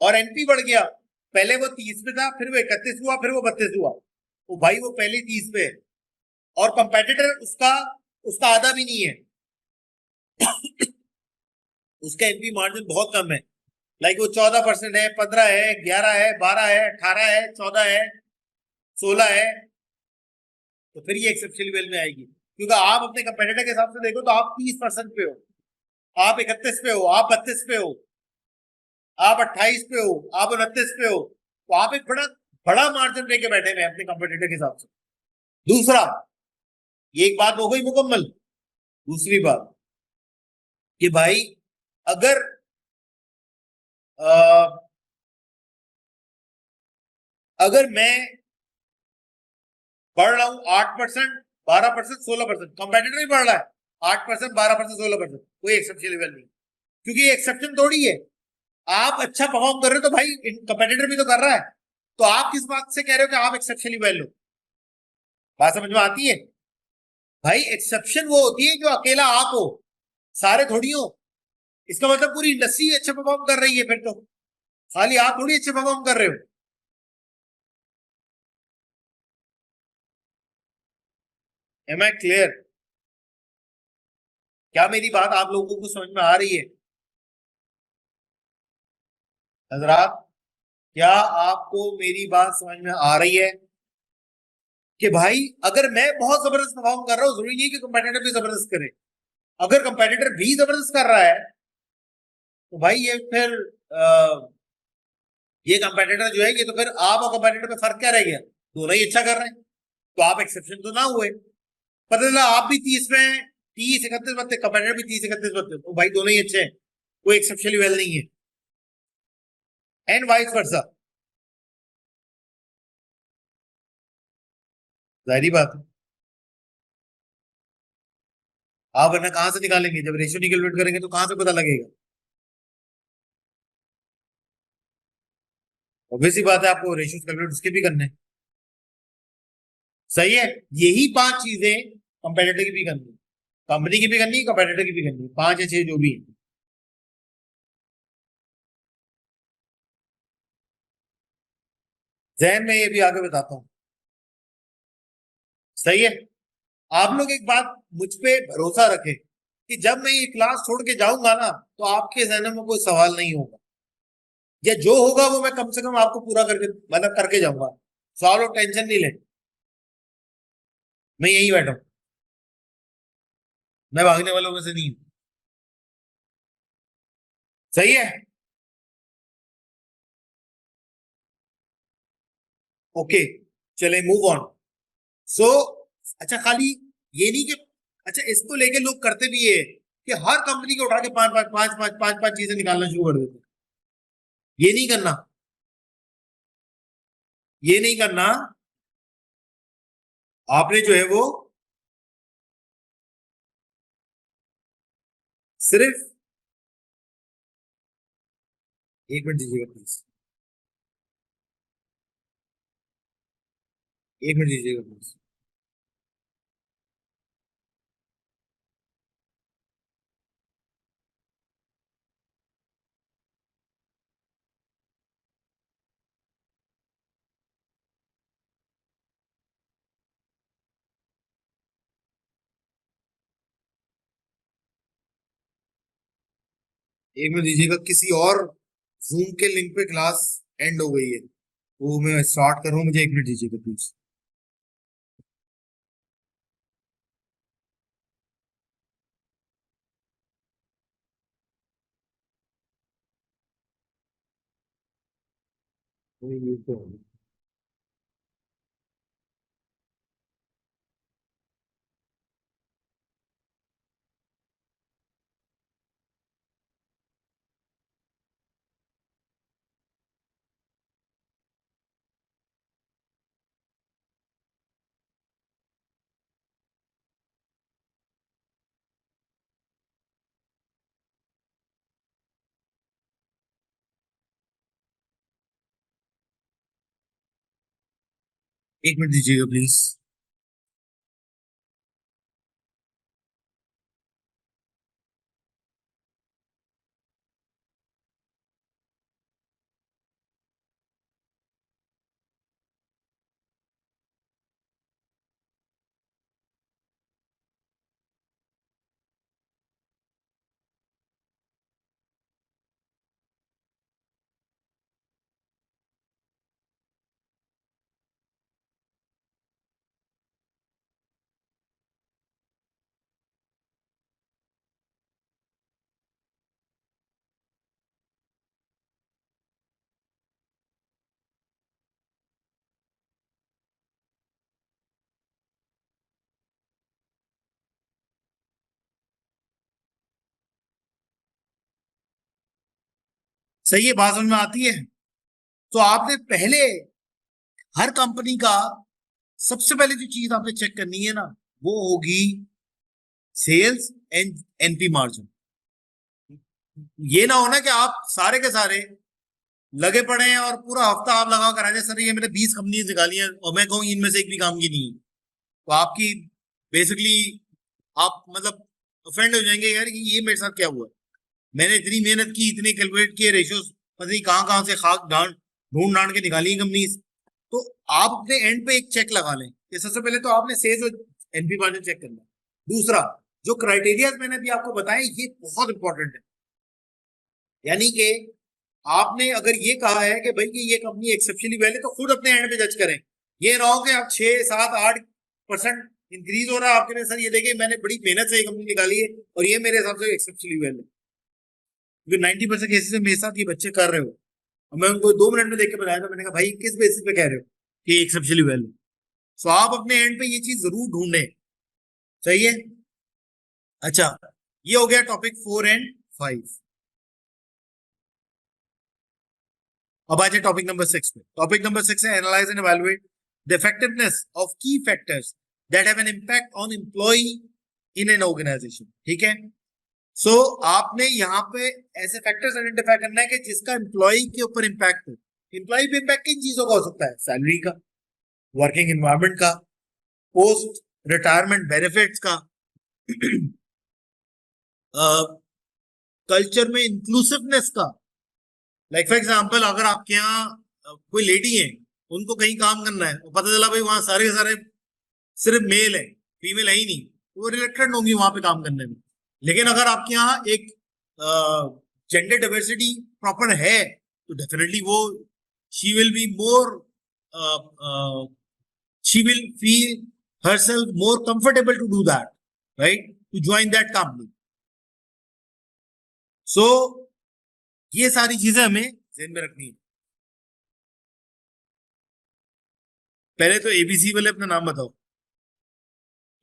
और एनपी बढ़ गया, पहले वो 30 पे था, फिर वो 31 हुआ, फिर वो 32 हुआ, तो भाई वो पहले 30 पे है और कंपेटिटर उसका उसका आधा भी नहीं है। उसका एनपी मार्जिन बहुत कम है, लाइक वो 14% है, 15 है, 11 है, 12 है, 18 है, 14 है, 16 है, तो फिर ये एक्सेप्शनल वेल में आएगी। क्योंकि आप अपने कंपेटिटर के हिसाब से देखो तो आप 30% पे हो, आप 31 पे हो, आप 32 पे हो, आप 28 पे हो, आप 29 पे हो, तो आप एक बड़ा बड़ा मार्जिन लेके बैठे हैं अपने कंपेटिटर के हिसाब से। दूसरा, ये एक बात हो गई मुकम्मल। दूसरी बात कि भाई अगर अगर मैं बढ़ रहा हूं 8%, 12%, 16%, कंपेटिटर भी बढ़ रहा है 8%, 12%, 16%, कोई एक्सेप्शनल लेवल नहीं, क्योंकि एक्सेप्शन थोड़ी है। आप अच्छा परफॉर्म कर रहे हो तो भाई कंपेटिटर भी तो कर रहा है, तो आप किस बात से कह रहे हो कि आप एक्सेप्शनली वेल हो? बात समझ में आती है? भाई एक्सेप्शन वो होती है जो अकेला आप हो, सारे थोड़ी हो। इसका मतलब पूरी इंडस्ट्री अच्छा परफॉर्म कर रही है, फिर तो खाली आप थोड़ी अच्छे परफॉर्म कर रहे हो। Am I clear? क्या मेरी बात आप लोगों को समझ में आ रही है हजरात? क्या आपको मेरी बात समझ में आ रही है कि भाई अगर मैं बहुत जबरदस्त परफॉर्म कर रहा हूं, जरूरी नहीं कि कंपेटिटर भी जबरदस्त करे। अगर कंपेटिटर भी जबरदस्त कर रहा है तो भाई ये फिर ये कंपेटिटर जो है, ये तो फिर आप और कंपेटिटर में फर्क क्या रह गया? दोनों ही अच्छा कर रहे हैं, तो आप एक्सेप्शन तो ना हुए। पता चला आप भी 30 में, 30, 31 बत्ते, कंपेटिटर भी 30, 31 बत्ते, तो भाई दोनों ही अच्छे हैं, कोई एक्सेप्शनली वेल नहीं है, एंड वाइस वर्सा। जाहिर बात है, आप वरना कहां से निकालेंगे? जब रेशियो नहीं कैलकुलेट करेंगे तो कहां से पता लगेगा? ऑब्वियस ही बात है, आपको रेशियो कैलकुलेट उसके भी करने हैं। सही है, यही 5 चीजें कंपेटिटर की भी करनी, कंपनी की भी करनी, कंपेटिटर की भी करनी, 5 या 6 जो भी है। जहन में ये भी आगे बताता हूं। सही है, आप लोग एक बात मुझ पे भरोसा रखें कि जब मैं ये क्लास छोड़ के जाऊंगा ना, तो आपके जहन में कोई सवाल नहीं होगा, या जो होगा वो मैं कम से कम आपको पूरा करके मतलब करके जाऊंगा। सवाल और टेंशन नहीं ले, मैं यही बैठा हूं। मैं भागने वालों में से नहीं हूं। सही है। ओके, चले मूव ऑन। सो अच्छा, खाली ये नहीं कि अच्छा, इसको लेके लोग करते भी ये कि हर कंपनी को उठा के पांच पांच पांच पांच पांच पांच चीजें निकालना शुरू कर देते हैं। ये नहीं करना, ये नहीं करना। आपने जो है वो सिर्फ, एक मिनट दीजिएगा प्लीज, एक मिनट दीजिएगा प्लीज। एक मिनट दीजिएगा, किसी और जूम के लिंक पे क्लास एंड हो गई है, वो मैं स्टार्ट कर रहा हूँ, मुझे एक मिनट दीजिएगा प्लीज। एक मिनट दीजिएगा प्लीज। सही है, बात समझ में आती है। तो आपने पहले हर कंपनी का सबसे पहले जो चीज आपने चेक करनी है ना, वो होगी सेल्स एंड एनपी मार्जिन। ये ना होना कि आप सारे के सारे लगे पड़े हैं और पूरा हफ्ता आप लगा कर आ जाए, सर ये मैंने 20 कंपनी निकाली है और मैं कहूँ इनमें से एक भी काम की नहीं है, तो आपकी बेसिकली आप मतलब ऑफेंड हो जाएंगे यार कि ये मेरे साथ क्या हुआ। मैंने इतनी मेहनत की, इतने कैलकुलेट किए रेशियोज, पता नहीं कहाँ कहाँ से खाक ढांड ढूंढ ढांड के निकाली कंपनी। तो आप अपने एंड पे एक चेक लगा लें कि सबसे पहले तो आपने सेल्स और एनपी मार्जिन चेक करना है। दूसरा, जो क्राइटेरिया मैंने अभी आपको बताए ये बहुत इंपॉर्टेंट है। यानी कि आपने अगर ये कहा है कि भाई कि ये कंपनी एक्सेप्शनली वेल है, तो खुद अपने एंड पे जज करें। ये ना हो कि आप 6 7 8% इंक्रीज हो रहा है आपके लिए, सर ये देखिए मैंने बड़ी मेहनत से ये कंपनी निकाली है और ये मेरे हिसाब से एक्सेप्शनली वेल है। क्योंकि 90% केसेस में मेरे साथ ये बच्चे कर रहे हो और मैं उनको 2 मिनट में देख के बताया था, मैंने कहा भाई किस बेसिस पे कह रहे हो कि एक्सेप्शनली वेल है। सो आप अपने एंड पे ये चीज जरूर ढूंढें। सही है। अच्छा, ये हो गया टॉपिक 4 और 5। अब आ जाए टॉपिक नंबर 6 पे। टॉपिक नंबर 6 है analyse and evaluate the effectiveness of key factors that have an impact on employ in an organisation. ठीक है। सो आपने यहाँ पे ऐसे फैक्टर्स आइडेंटिफाई करना है कि जिसका एम्प्लॉय के ऊपर इंपैक्ट हो। एम्प्लॉय पे इंपैक्ट किन चीजों का हो सकता है? सैलरी का, वर्किंग एनवायरनमेंट का, पोस्ट रिटायरमेंट बेनिफिट्स का, कल्चर में इंक्लूसिवनेस का। लाइक फॉर एग्जांपल, अगर आपके यहाँ कोई लेडी है, उनको कहीं काम करना है और पता चला भाई वहां सारे के सारे सिर्फ मेल है, फीमेल है ही नहीं, तो वो रिलेक्टेड होंगी वहां पे काम करने में। लेकिन अगर आपके यहाँ एक जेंडर डाइवर्सिटी प्रॉपर है, तो डेफिनेटली वो she will be more, she will feel herself more comfortable to do that, right? to join that company. So ये सारी चीजें हमें ध्यान में रखनी है। पहले तो एबीसी वाले अपना नाम बताओ।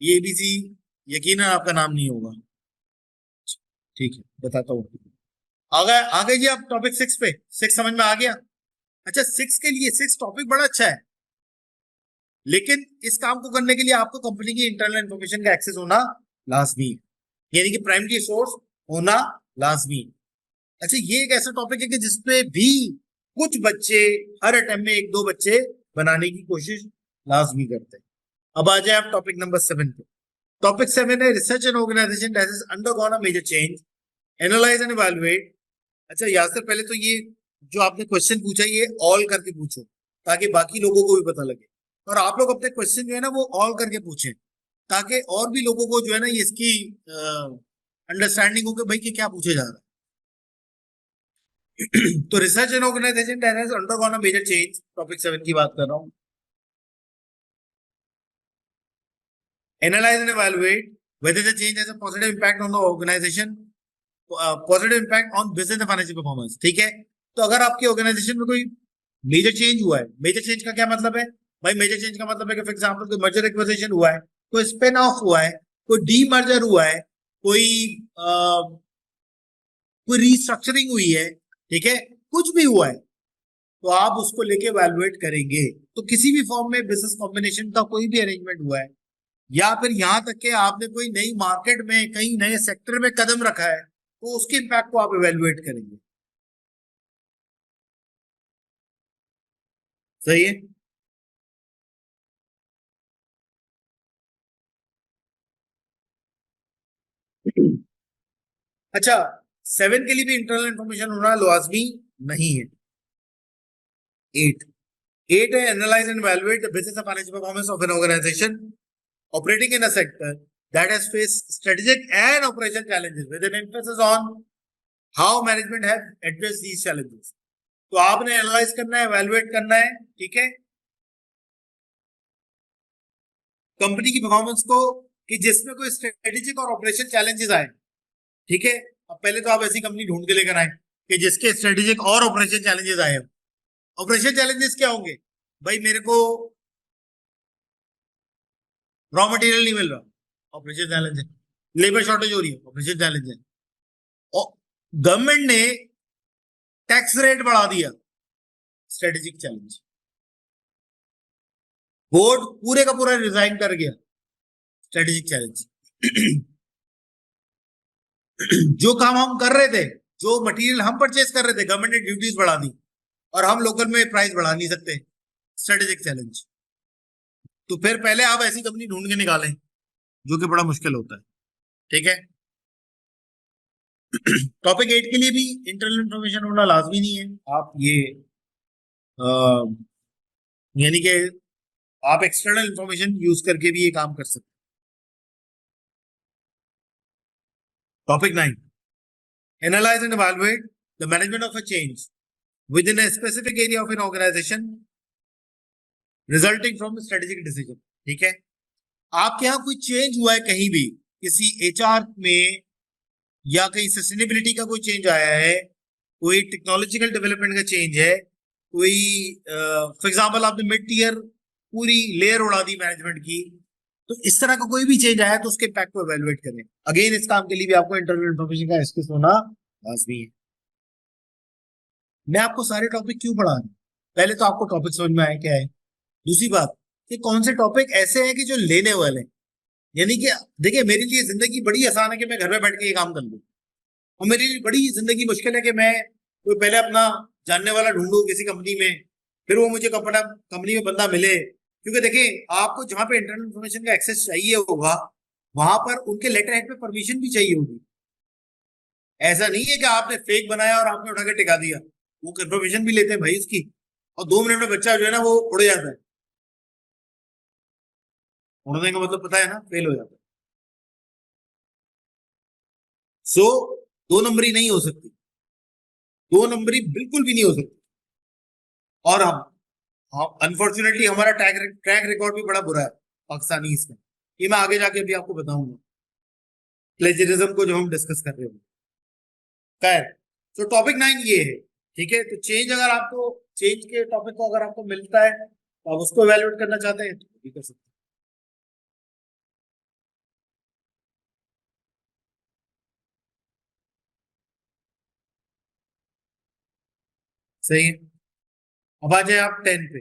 ये एबीसी यकीनन आपका नाम नहीं होगा, ठीक है बताता हूँ। आ गए जी आप टॉपिक 6 पे। 6 समझ में आ गया? अच्छा 6 के लिए 6 टॉपिक बड़ा अच्छा है, लेकिन इस काम को करने के लिए आपको कंपनी की इंटरनल इंफॉर्मेशन का एक्सेस होना लाजमी है, यानी कि प्राइमरी सोर्स होना लाजमी है। अच्छा ये एक ऐसा टॉपिक है कि जिसपे भी कुछ बच्चे हर अटेम्प्ट में 1-2 बच्चे बनाने की कोशिश लाजमी करते हैं। अब आ जाए आप टॉपिक नंबर 7 पे। टॉपिक 7 है research and organisation that has undergone a major change, analyse and evaluate. अच्छा यहाँ से पहले तो ये जो आपने क्वेश्चन पूछा ये ऑल करके पूछो, ताकि बाकी लोगों को भी पता लगे, और आप लोग अपने क्वेश्चन जो है ना वो ऑल करके पूछें, ताकि और भी लोगों को जो है ना ये इसकी अंडरस्टैंडिंग हो कि भाई कि क्या पूछे जा रहा है। तो research and organisation that has undergone a major change, topic 7 की बात कर रहा हूं। Analyse and evaluate whether the change has a positive impact on the organization, positive impact on business and financial performance. ठीक है, तो अगर आपके ऑर्गेनाइजेशन में कोई मेजर चेंज हुआ है, मेजर चेंज का क्या मतलब है भाई? मेजर चेंज का मतलब है कि फॉर एग्जांपल कोई मर्जर एक्विजिशन हुआ है, कोई स्पिन ऑफ हुआ है, कोई डीमर्जर हुआ है, कोई कोई रीस्ट्रक्चरिंग हुई है, ठीक है, कुछ भी हुआ है तो आप उसको लेके इवैल्यूएट करेंगे। तो किसी भी फॉर्म में बिजनेस कॉम्बिनेशन का कोई भी अरेंजमेंट हुआ है, या फिर यहां तक कि आपने कोई नई मार्केट में कहीं नए सेक्टर में कदम रखा है, तो उसके इंपैक्ट को आप इवैल्यूएट करेंगे। सही है? अच्छा 7 के लिए भी इंटरनल इंफॉर्मेशन होना लाजमी नहीं है। 8 8 है analyse and evaluate the business and financial performance of an organisation operating in a sector that has faced strategic and operational challenges with an emphasis on how management have addressed these challenges. तो आपने analyse करना है, evaluate करना है, ठीक है, company की performance को कि जिसमें कोई स्ट्रेटेजिक और ऑपरेशनल चैलेंजेस आए। ठीक है, अब पहले तो आप ऐसी कंपनी ढूंढ के लेकर आए कि जिसके स्ट्रेटेजिक और ऑपरेशन चैलेंजेस आए। ऑपरेशन चैलेंजेस क्या होंगे भाई? मेरे को रॉ मटेरियल नहीं मिल रहा, ऑपरेशन चैलेंज है। लेबर शॉर्टेज हो रही है, ऑपरेशन चैलेंज है। और गवर्नमेंट ने टैक्स रेट बढ़ा दिया, स्ट्रेटेजिक चैलेंज। बोर्ड पूरे का पूरा रिजाइन कर गया, स्ट्रेटेजिक चैलेंज। जो काम हम कर रहे थे, जो मटेरियल हम परचेज कर रहे थे, गवर्नमेंट ने ड्यूटीज बढ़ा दी और हम लोकल में प्राइस बढ़ा नहीं सकते, स्ट्रेटेजिक चैलेंज। तो फिर पहले आप ऐसी कंपनी ढूंढ के निकालें, जो कि बड़ा मुश्किल होता है। ठीक है, टॉपिक 8 के लिए भी इंटरनल इंफॉर्मेशन होना लाजमी नहीं है। आप ये यानी कि आप एक्सटर्नल इंफॉर्मेशन यूज करके भी ये काम कर सकते हैं। Topic 9 analyse and evaluate the management of a change within a specific area of an organisation resulting from strategic decision. ठीक है, आपके यहाँ कोई चेंज हुआ है कहीं भी, किसी एचआर में या कहीं सस्टेनेबिलिटी का कोई चेंज आया है, कोई टेक्नोलॉजिकल डेवलपमेंट का चेंज है, कोई फॉर एग्जांपल आपने मिड टीयर पूरी लेयर उड़ा दी मैनेजमेंट की, तो इस तरह का कोई भी चेंज आया तो उसके इम्पैक्ट को एवेलुएट करें। अगेन इस काम के लिए भी आपको इंटरनल इंफॉर्मेशन का एक्सेस होना लाजमी है। मैं आपको सारे टॉपिक क्यों पढ़ा रहा हूं? पहले तो आपको टॉपिक समझ में आया क्या है, दूसरी बात कि कौन से टॉपिक ऐसे हैं कि जो लेने वाले हैं। यानी कि देखिए मेरे लिए जिंदगी बड़ी आसान है कि मैं घर में बैठ के ये काम कर लूं, और मेरे लिए बड़ी जिंदगी मुश्किल है कि मैं कोई पहले अपना जानने वाला ढूंढूं किसी कंपनी में, फिर वो मुझे कंपनी में बंदा मिले। क्योंकि देखिए आपको जहां पे इंटरनल इंफॉर्मेशन का एक्सेस चाहिए होगा, वहां पर उनके लेटर हेड पे परमिशन भी चाहिए होगी। ऐसा नहीं है कि आपने फेक बनाया और आपने उठा के टिका दिया, वो कंफर्मेशन भी लेते हैं भाई उसकी, और 2 मिनट में बच्चा जो है ना वो उड़ जाता है। उड़ने का मतलब पता है ना, फेल हो जाता है। सो 2 नंबरी नहीं हो सकती, 2 नंबरी बिल्कुल भी नहीं हो सकती। और हम अनफॉर्चुनेटली हमारा ट्रैक रिकॉर्ड भी बड़ा बुरा है पाकिस्तानी इसका, ये मैं आगे जाके भी आपको बताऊंगा। प्लेजरिज्म को जो हम डिस्कस कर रहे हो। खैर, तो टॉपिक 9 ये है, ठीक है। तो चेंज, अगर आपको चेंज के टॉपिक को अगर आपको मिलता है तो आप उसको इवेल्युएट करना चाहते हैं तो भी कर सकते हैं। सही है। अब आ जाए आप 10 पे।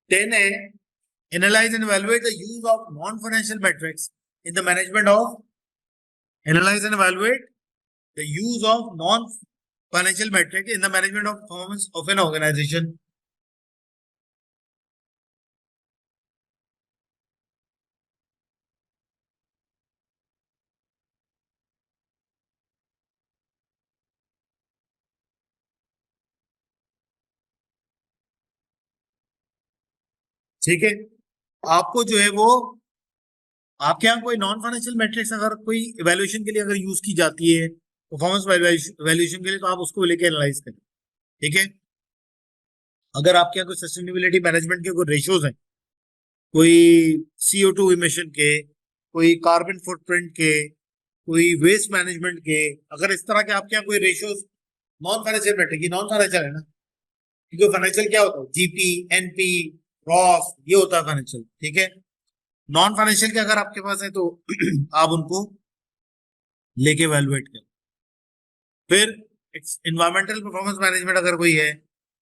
10 है, analyse and evaluate the use of non-financial metrics in the management of, analyze and evaluate the use of non-financial metrics in the management of performance of an organization। ठीक है, आपको जो है वो, आपके यहाँ कोई नॉन फाइनेंशियल मैट्रिक्स अगर कोई इवेल्युएशन के लिए अगर यूज की जाती है परफॉर्मेंस वैल्यूएशन के लिए, तो आप उसको लेके एनालाइज करें। ठीक है, अगर आपके यहाँ कोई सस्टेनेबिलिटी मैनेजमेंट के कोई रेशियोज हैं, कोई CO2 इमिशन के, कोई कार्बन फुटप्रिंट के, कोई वेस्ट मैनेजमेंट के, अगर इस तरह के आपके यहाँ कोई ratios non financial metric, non financial है ना, क्योंकि फाइनेंशियल क्या होता है, जीपी, एनपी, रॉस, ये होता है फाइनेंशियल। ठीक है, नॉन फाइनेंशियल के अगर आपके पास है तो आप उनको लेके वैल्यूएट करें। फिर इन्वायरमेंटल परफॉर्मेंस मैनेजमेंट अगर कोई है,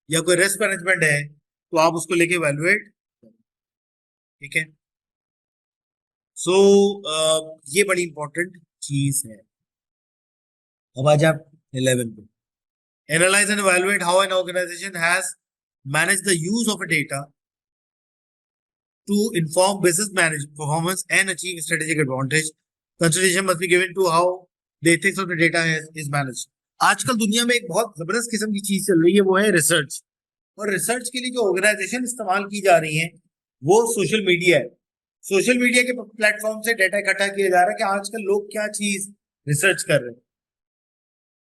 या कोई रिस्क मैनेजमेंट है, तो आप उसको लेके वैल्यूएट करें। ठीक है, सो ये बड़ी इंपॉर्टेंट चीज है। अब आज आप 11 पे, analyse and evaluate how an organization has managed the use of a data to inform business management performance and achieve strategic advantage. Consideration must be given to how the ethics of the data is managed. आजकल दुनिया में एक बहुत जबरदस्त किस्म की चीज चल रही है, वो है रिसर्च। और रिसर्च के लिए जो ऑर्गेनाइजेशन इस्तेमाल की जा रही है वो सोशल मीडिया है। सोशल मीडिया के प्लेटफॉर्म से डाटा इकट्ठा किया जा रहा है कि आजकल लोग क्या चीज रिसर्च कर रहे हैं।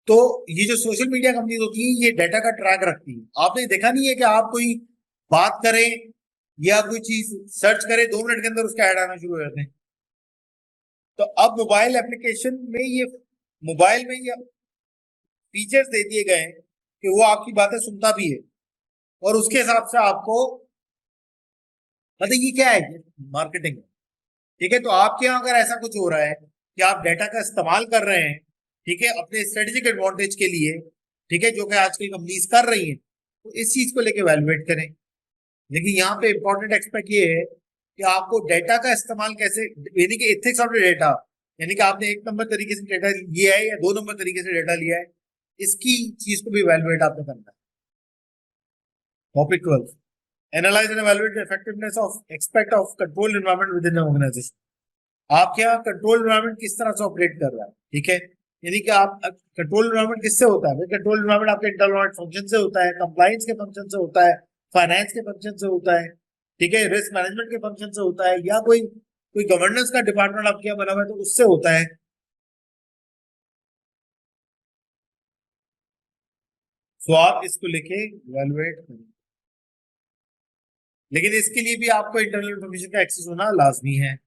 तो ये जो सोशल मीडिया कंपनीज होती है ये डाटा का ट्रैक रखती है। आपने देखा नहीं है कि आप कोई बात करें या कोई चीज सर्च करें, 2 मिनट के अंदर उसका ऐड आना शुरू हो जाते हैं। तो अब मोबाइल एप्लीकेशन में ये, मोबाइल में ये फीचर्स दे दिए गए हैं कि वो आपकी बातें सुनता भी है और उसके हिसाब से आपको, मतलब ये क्या है, मार्केटिंग है। ठीक है, तो आपके यहाँ अगर ऐसा कुछ हो रहा है कि आप डाटा का इस्तेमाल कर रहे हैं, ठीक है, अपने स्ट्रेटेजिक एडवांटेज के लिए, ठीक है, जो कि आजकल कंपनीज कर रही हैं, तो इस चीज को लेके वैल्यूएट करें। लेकिन यहाँ पे इंपॉर्टेंट एक्सपेक्ट ये है कि आपको डेटा का इस्तेमाल कैसे, यानी कि एथिक्स ऑफ द डेटा, यानी कि आपने 1 नंबर तरीके से डेटा लिया है या 2 नंबर तरीके से डेटा लिया है, इसकी चीज को भी वैल्यूएट आपको करना है। Topic 12, analyse and evaluate the effectiveness of expect of control environment within an organization। आपके यहाँ कंट्रोल एनवायरनमेंट किस तरह से ऑपरेट कर रहा है। ठीक है, यानी कि आप, कंट्रोल एनवायरनमेंट किससे होता है, कंट्रोल एनवायरनमेंट आपके इंटरनल फंक्शन से होता है, कंप्लायंस के फंक्शन से होता है, फाइनेंस के फंक्शन से होता है, ठीक है, रिस्क मैनेजमेंट के फंक्शन से होता है, या कोई कोई गवर्नेंस का डिपार्टमेंट आपके यहाँ बना हुआ है तो उससे होता है। तो आप इसको लेके इवैल्यूएट करें, लेकिन इसके लिए भी आपको इंटरनल इंफॉर्मेशन का एक्सेस होना लाजमी है।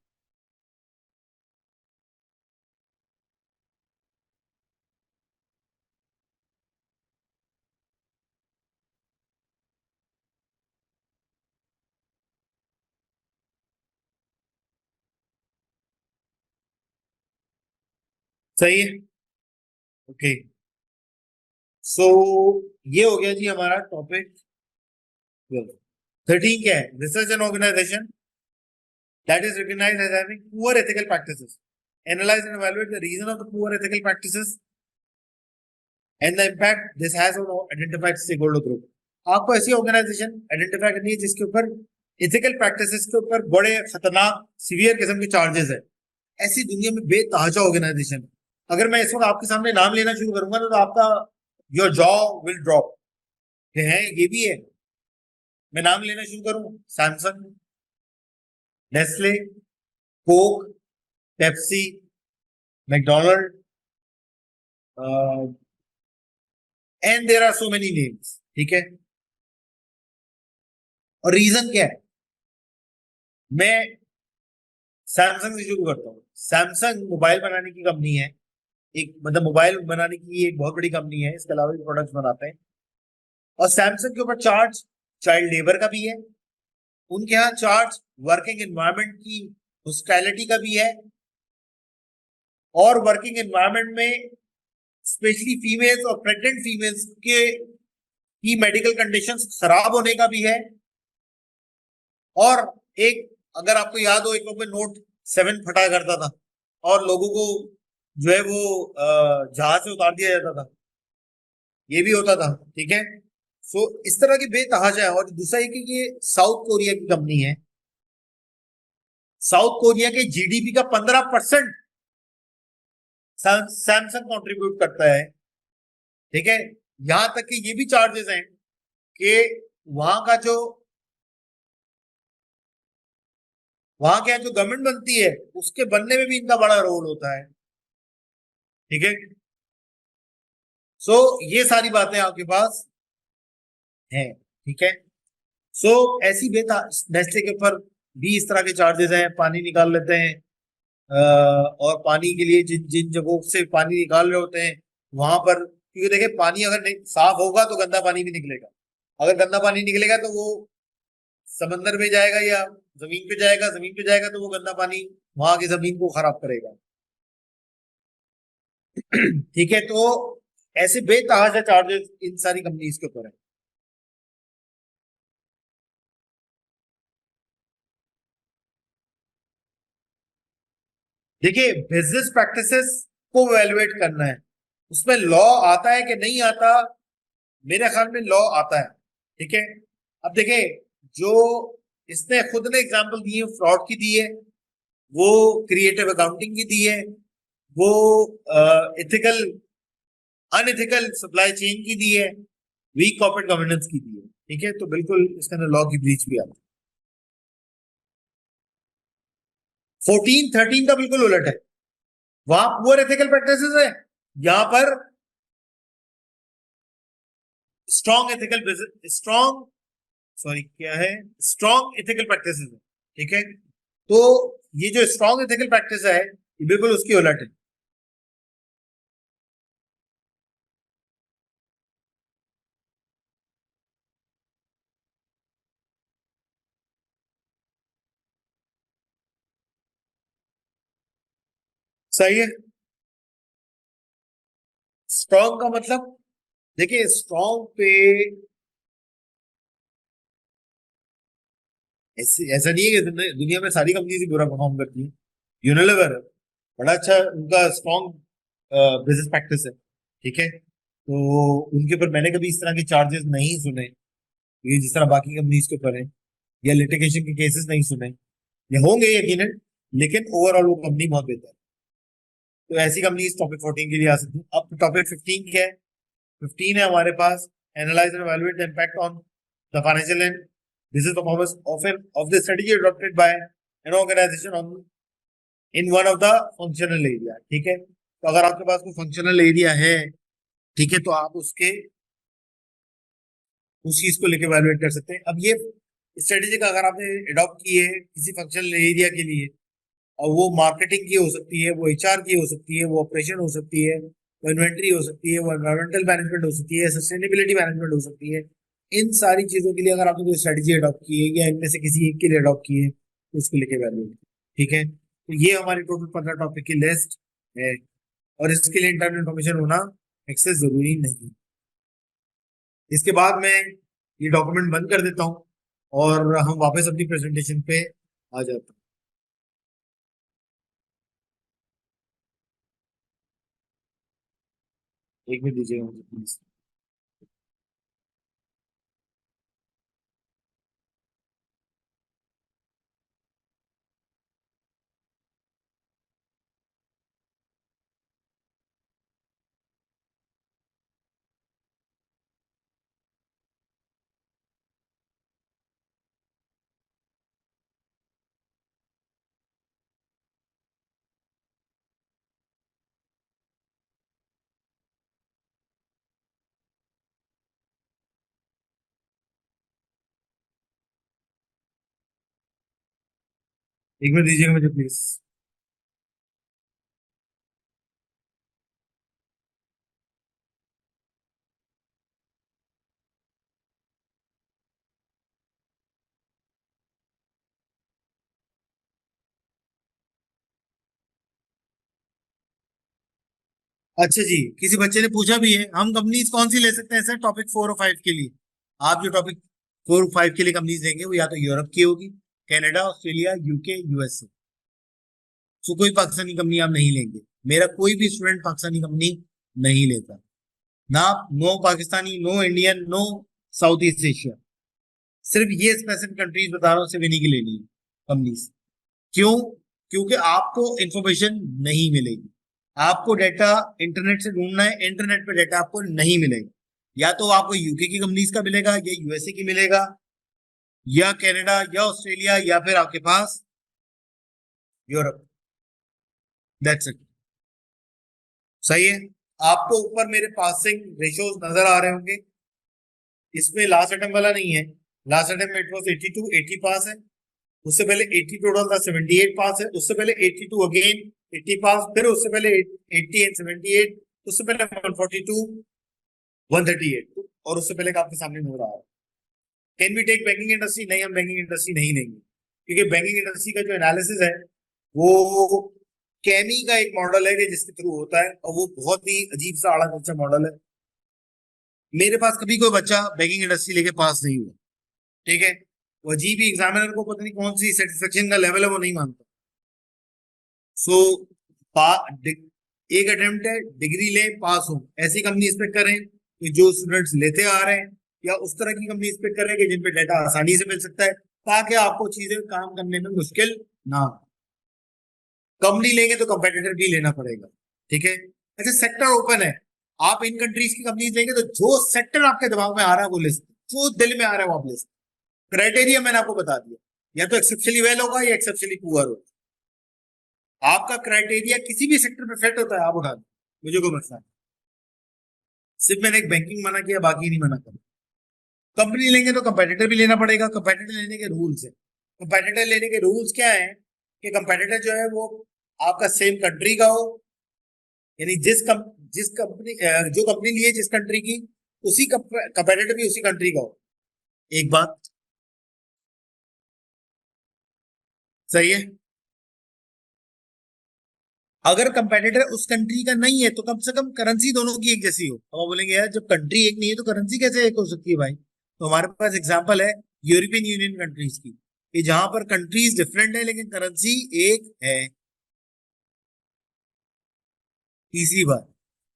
सही है, ओके। सो ये हो गया जी हमारा टॉपिक 12। 13 क्या है, research and organisation that is recognized as having poor ethical practices. Analyze and evaluate the reason of the poor ethical practices and the impact this has on identified stakeholder group. आपको ऐसी organisation identify करनी है जिसके ऊपर ethical practices के ऊपर बड़े खतरनाक सीवियर किस्म के चार्जेस है। ऐसी दुनिया में बेतहाशा ऑर्गेनाइजेशन, अगर मैं इस वक्त आपके सामने नाम लेना शुरू करूंगा ना तो आपका योर जॉ विल ड्रॉप। है ये भी है, मैं नाम लेना शुरू करूं, Samsung, Nestle, Coke, Pepsi, McDonald, and there are so many names. ठीक है, और रीजन क्या है? मैं सैमसंग से शुरू करता हूँ। सैमसंग मोबाइल बनाने की कंपनी है, एक मतलब मोबाइल बनाने की एक बहुत बड़ी कंपनी है, इसके अलावा भी प्रोडक्ट्स बनाते हैं। और सैमसंग के ऊपर चार्ज चाइल्ड लेबर का भी है, उनके यहाँ चार्ज वर्किंग एनवायरनमेंट की हॉस्पिटैलिटी का भी है, और वर्किंग एनवायरनमेंट में स्पेशली फीमेल्स और प्रेग्नेंट फीमेल्स के की मेडिकल कंडीशंस खराब होने का भी है। और एक, अगर आपको याद हो, एक वक्त में नोट 7 फटा करता था और लोगों को जो है वो जहाज से उतार दिया जाता था, ये भी होता था। ठीक है, सो इस तरह की बेतहाशा है। और दूसरा ये कि ये साउथ कोरिया की कंपनी है, साउथ कोरिया के जीडीपी का 15% सैमसंग कंट्रीब्यूट करता है। ठीक है, यहां तक कि ये भी चार्जेस हैं कि वहां का जो वहां के यहाँ जो गवर्नमेंट बनती है उसके बनने में भी इनका बड़ा रोल होता है। ठीक है, सो ये सारी बातें आपके पास हैं। ठीक है, सो ऐसी बेता नेस्ले के ऊपर भी इस तरह के चार्जेस हैं, पानी निकाल लेते हैं। और पानी के लिए जिन जिन जगहों से पानी निकाल रहे होते हैं वहां पर, क्योंकि देखिए पानी अगर नहीं साफ होगा तो गंदा पानी भी निकलेगा, अगर गंदा पानी निकलेगा तो वो समंदर में जाएगा या जमीन पे जाएगा, जमीन पे जाएगा तो वो गंदा पानी वहां की जमीन को खराब करेगा। ठीक है, तो ऐसे बेतहाशा चार्जेस इन सारी कंपनीज के ऊपर है। देखिए बिजनेस प्रैक्टिसेस को वैल्यूएट करना है, उसमें लॉ आता है कि नहीं आता? मेरे ख्याल में लॉ आता है। ठीक है, अब देखिए, जो इसने खुद ने एग्जांपल दी है फ्रॉड की दी है, वो क्रिएटिव अकाउंटिंग की दी है, वो इथिकल अनइथिकल सप्लाई चेन की दी है, वीक कॉर्पोरेट गवर्नेंस की दी है। ठीक है, तो बिल्कुल इसके अंदर लॉ की ब्रीच भी आती है। 14-13 का बिल्कुल उलट है, वहां पुअर एथिकल प्रैक्टिसेस है, यहां पर स्ट्रॉन्ग एथिकल स्ट्रॉन्ग सॉरी क्या है, स्ट्रॉन्ग एथिकल प्रैक्टिसेस है। ठीक है, तो ये जो स्ट्रॉन्ग एथिकल प्रैक्टिस है ये बिल्कुल उसकी उलट है। सही है, स्ट्रॉन्ग का मतलब, देखिए स्ट्रॉन्ग पे ऐसा नहीं है कि दुनिया में सारी कंपनी ही बुरा परफॉर्म करती है। यूनिलीवर बड़ा अच्छा, उनका स्ट्रॉन्ग बिजनेस प्रैक्टिस है। ठीक है, तो उनके ऊपर मैंने कभी इस तरह के चार्जेस नहीं सुने, ये जिस तरह बाकी कंपनीज के ऊपर है, या लिटिगेशन के केसेस नहीं सुने, ये होंगे यकीनन, लेकिन ओवरऑल वो कंपनी बहुत बेहतर है। तो ऐसी कंपनी टॉपिक 14 के लिए आ सकती है। अब टॉपिक 15 क्या है? 15 है हमारे पास, analyse and evaluate the impact on the financial and business performance of the strategy adopted by an organization on in one of the functional area. ठीक है, तो अगर आपके पास कोई फंक्शनल एरिया है, ठीक है, तो आप उसके उस चीज को लेके वैल्यूएट कर सकते हैं। अब ये स्ट्रेटेजी का अगर आपने अडॉप्ट की है किसी फंक्शनल एरिया के लिए, और वो मार्केटिंग की हो सकती है, वो एचआर की हो सकती है, वो ऑपरेशन हो सकती है, वो इन्वेंट्री हो सकती है, वो एनवायरमेंटल मैनेजमेंट हो सकती है, सस्टेनेबिलिटी मैनेजमेंट हो सकती है, इन सारी चीजों के लिए अगर आपने कोई स्ट्रेटेजी अडॉप्ट की है या इनमें से किसी एक के लिए अडॉप्ट की है तो उसको लेके वैल्यू। ठीक है, तो ये हमारी टोटल 15 टॉपिक की लिस्ट है, और इसके लिए इंटरनल इन्फॉर्मेशन होना एक्सेस जरूरी नहीं। इसके बाद मैं ये डॉक्यूमेंट बंद कर देता हूँ और हम वापस अपनी प्रेजेंटेशन पे आ जाते हैं। एक मिनट दीजिएगा मुझे प्लीज। एक मिनट दीजिएगा मुझे प्लीज। अच्छा जी, किसी बच्चे ने पूछा भी है हम कंपनीज कौन सी ले सकते हैं सर टॉपिक 4 और 5 के लिए। आप जो टॉपिक 4 और 5 के लिए कंपनीज देंगे वो या तो यूरोप की होगी, कनाडा, ऑस्ट्रेलिया, यूके, यूएसए। सो कोई पाकिस्तानी कंपनी आप नहीं लेंगे। मेरा कोई भी स्टूडेंट पाकिस्तानी कंपनी नहीं लेता। ना, no Pakistani, no Indian, no south east Asia. सिर्फ ये स्पेसिफिक कंट्रीज बता रहा हूँ सिर्फ इन्हीं की लेनी है कंपनीज। क्यों? क्योंकि आपको इंफॉर्मेशन नहीं मिलेगी। आपको डेटा इंटरनेट से ढूंढना है, इंटरनेट पे डेटा आपको नहीं मिलेगा। या तो आपको यूके की कंपनीज का मिलेगा या यूएसए की मिलेगा या कनाडा या ऑस्ट्रेलिया या फिर आपके पास यूरोप। That's it. सही है। आपको ऊपर मेरे पासिंग रेशोज नजर आ रहे होंगे। इसमें लास्ट अटेम्प्ट वाला नहीं है। लास्ट अटेम्प्ट इट वाज 82, 80 पास है। उससे पहले 80 टोटल था, 78 पास है। उससे पहले 82 अगेन 80 पास, फिर उससे पहले 80 एंड 78, उससे पहले 142, 138, और उससे पहले का आपके सामने नजर आ रहा है। Can we take banking industry? नहीं, हम बैंकिंग इंडस्ट्री नहीं लेंगे, क्योंकि बैंकिंग इंडस्ट्री का जो एनालिसिस है वो कैमी का एक मॉडल है कि जिसके थ्रू होता है, और वो बहुत ही अजीब सा आड़ा कच्चा मॉडल है। मेरे पास कभी कोई बच्चा बैंकिंग इंडस्ट्री लेके पास नहीं हुआ, ठीक है। वो अजीब ही एग्जामिनर को पता नहीं कौन सी सेटिस्फेक्शन का लेवल है वो नहीं मानता। सो एक अटेम्प्ट है, डिग्री ले, पास हो, ऐसी कंपनी पे करें कि जो स्टूडेंट्स लेते आ रहे हैं, या उस तरह की कंपनी पे करें कि जिन पे डाटा आसानी से मिल सकता है, ताकि आपको चीजें काम करने में मुश्किल ना हो। कंपनी लेंगे तो कंपेटिटर भी लेना पड़ेगा, ठीक है। अच्छा, सेक्टर ओपन है। आप इन कंट्रीज की कंपनीज लेंगे तो जो सेक्टर आपके दिमाग में आ रहा है वो लिस्ट, जो दिल में आ रहा है वो आप लिस्ट। क्राइटेरिया मैंने आपको बता दिया, या तो एक्सेप्शनली वेल होगा या एक्सेप्शनली पुअर होगा। आपका क्राइटेरिया किसी भी सेक्टर में फिट होता है आप उठा दो, मुझे कोई मसला नहीं। सिर्फ मैंने एक बैंकिंग मना किया, बाकी नहीं मना कर। कंपनी लेंगे तो कंपेटिटर भी लेना पड़ेगा। कंपेटिटर लेने के रूल्स है। कंपेटिटर लेने के रूल्स क्या है कि कंपेटिटर जो है वो आपका सेम कंट्री का हो, यानी जिस कंपनी जो कंपनी ली है जिस कंट्री की, उसी कंपेटिटर भी उसी कंट्री का हो। एक बात सही है। अगर कंपेटिटर उस कंट्री का नहीं है तो कम से कम करेंसी दोनों की एक जैसी हो। अब आप बोलेंगे यार जब कंट्री एक नहीं है तो करेंसी कैसे एक हो सकती है भाई? तो हमारे पास एग्जांपल है यूरोपियन यूनियन कंट्रीज की, कि जहां पर कंट्रीज डिफरेंट है लेकिन करेंसी एक है। तीसरी बात,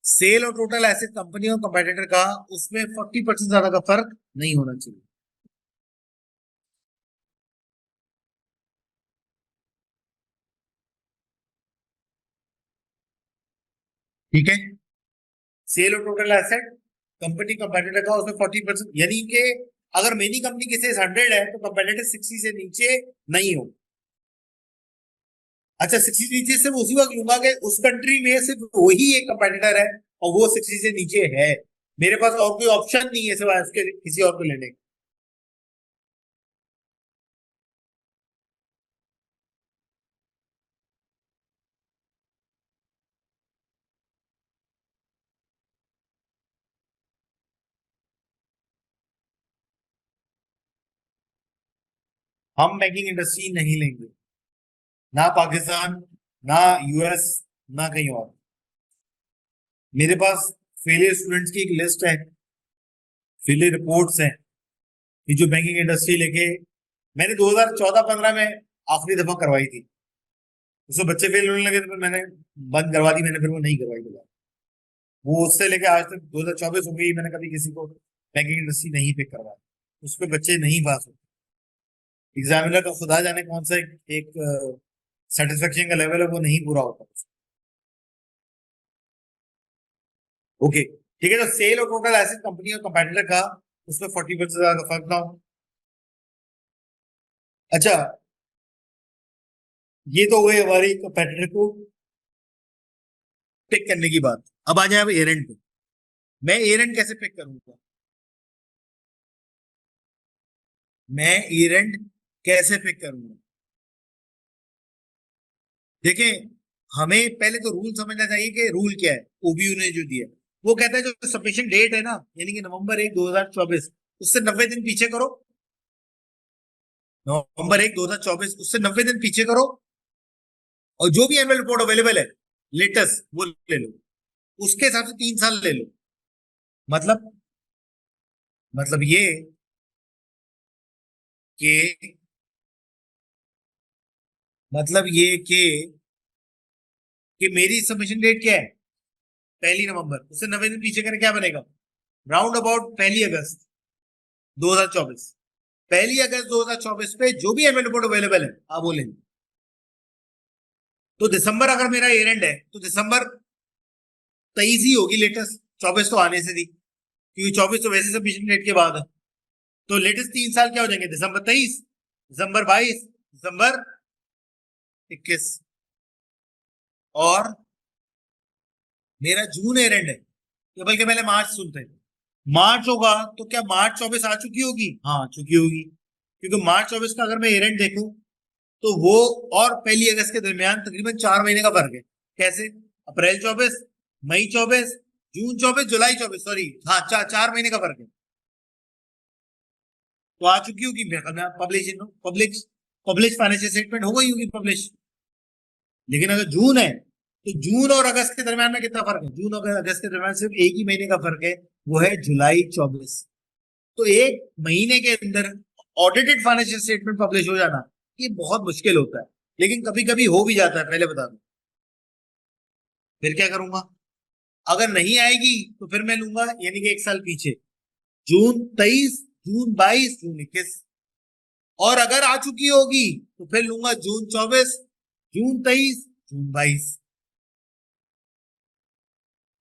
सेल और टोटल एसेट कंपनी और कंपेटिटर का उसमें 40% ज्यादा का फर्क नहीं होना चाहिए। ठीक है। सेल और टोटल एसेट कंपनी कंपेटिटर का उसमें 40%, यानी कि अगर मेनी कंपनी की सेल्स 100 है तो कंपेटिटर 60 से नीचे नहीं हो। अच्छा, 60 से नीचे सिर्फ उसी वक्त लूंगा कि उस कंट्री में सिर्फ वही एक कंपेटिटर है और वो 60 से नीचे है। मेरे पास और कोई ऑप्शन नहीं है सिवाय उसके किसी और को लेने। हम बैंकिंग इंडस्ट्री नहीं लेंगे, ना पाकिस्तान, ना यूएस, ना कहीं और। मेरे पास फेलियर स्टूडेंट्स की एक लिस्ट है, फेलियर रिपोर्ट्स हैं कि जो बैंकिंग इंडस्ट्री लेके मैंने 2014-15 में आखिरी दफा करवाई थी। उसमें बच्चे फेल होने लगे तो फिर मैंने बंद करवा दी, मैंने फिर वो नहीं करवाई दोबारा। वो उससे लेके आज तक 2024 हो गई, मैंने कभी किसी को बैंकिंग इंडस्ट्री नहीं पिक करवाया। उस पर बच्चे नहीं पास होते। एग्जामिनर का खुदा जाने कौन सा एक सेटिस्फेक्शन का लेवल है वो नहीं पूरा होता। ओके, ठीक है। तो सेल और टोटल एसेट कंपनी और कंपेटिटर का उसमें 40% ज्यादा फर्क ना हो। अच्छा, ये तो हुए हमारी कंपेटिटर को पिक करने की बात। अब आ जाए अब एरेंट पे। मैं एरेंट कैसे पिक करूंगा? मैं एरेंट कैसे पिक करूंगा? देखें, हमें पहले तो रूल समझना चाहिए कि रूल क्या है। ओबीयू ने जो दिया है, वो कहता है जो सबमिशन डेट है ना, यानी कि नवंबर 1 2024, उससे 90 दिन पीछे करो। नवंबर 1 2024, उससे 90 दिन पीछे करो, और जो भी एनुअल रिपोर्ट अवेलेबल है लेटेस्ट वो ले लो। उसके हिसाब से 3 साल ले लो। मतलब मतलब ये कि मतलब ये कि मेरी सबमिशन डेट क्या है, 1 नवंबर, उससे 90 दिन पीछे करें, क्या बनेगा? राउंड अबाउट 1 अगस्त 2024। 1 अगस्त 2024 पे जो भी एनुअल रिपोर्ट अवेलेबल है आप वो लेंगे। तो दिसंबर अगर मेरा ईयर एंड है तो दिसंबर 23 ही होगी लेटेस्ट, 24 तो आने से थी, क्योंकि 24 तो वैसे सबमिशन डेट के बाद है। तो लेटेस्ट 3 साल क्या हो जाएंगे? दिसंबर 23, दिसंबर 22, दिसंबर 21। और मेरा जून ईयर एंड है, तो बल्कि पहले मार्च सुनते हैं। मार्च होगा तो क्या मार्च 24 आ चुकी होगी? हाँ, आ चुकी होगी, क्योंकि मार्च 24 का अगर मैं ईयर एंड देखूं तो वो और 1 अगस्त के दरमियान तकरीबन 4 महीने का फर्क है। कैसे? अप्रैल 24, मई 24, जून 24, जुलाई 24, सॉरी, हाँ, 4 महीने का फर्क है। तो आ चुकी होगी, publish publish publish financial statement हो गई होगी पब्लिश। लेकिन अगर जून है तो जून और अगस्त के दरमियान में कितना फर्क है? जून और अगस्त के दरमियान सिर्फ एक ही महीने का फर्क है, वो है जुलाई 24। तो एक महीने के अंदर ऑडिटेड फाइनेंशियल स्टेटमेंट पब्लिश हो जाना, ये बहुत मुश्किल होता है, लेकिन कभी कभी हो भी जाता है, पहले बता दूं। फिर क्या करूंगा? अगर नहीं आएगी तो फिर मैं लूंगा, यानी कि 1 साल पीछे, जून 23, जून 22, जून 21। और अगर आ चुकी होगी तो फिर लूंगा जून 24, जून 23, जून 22।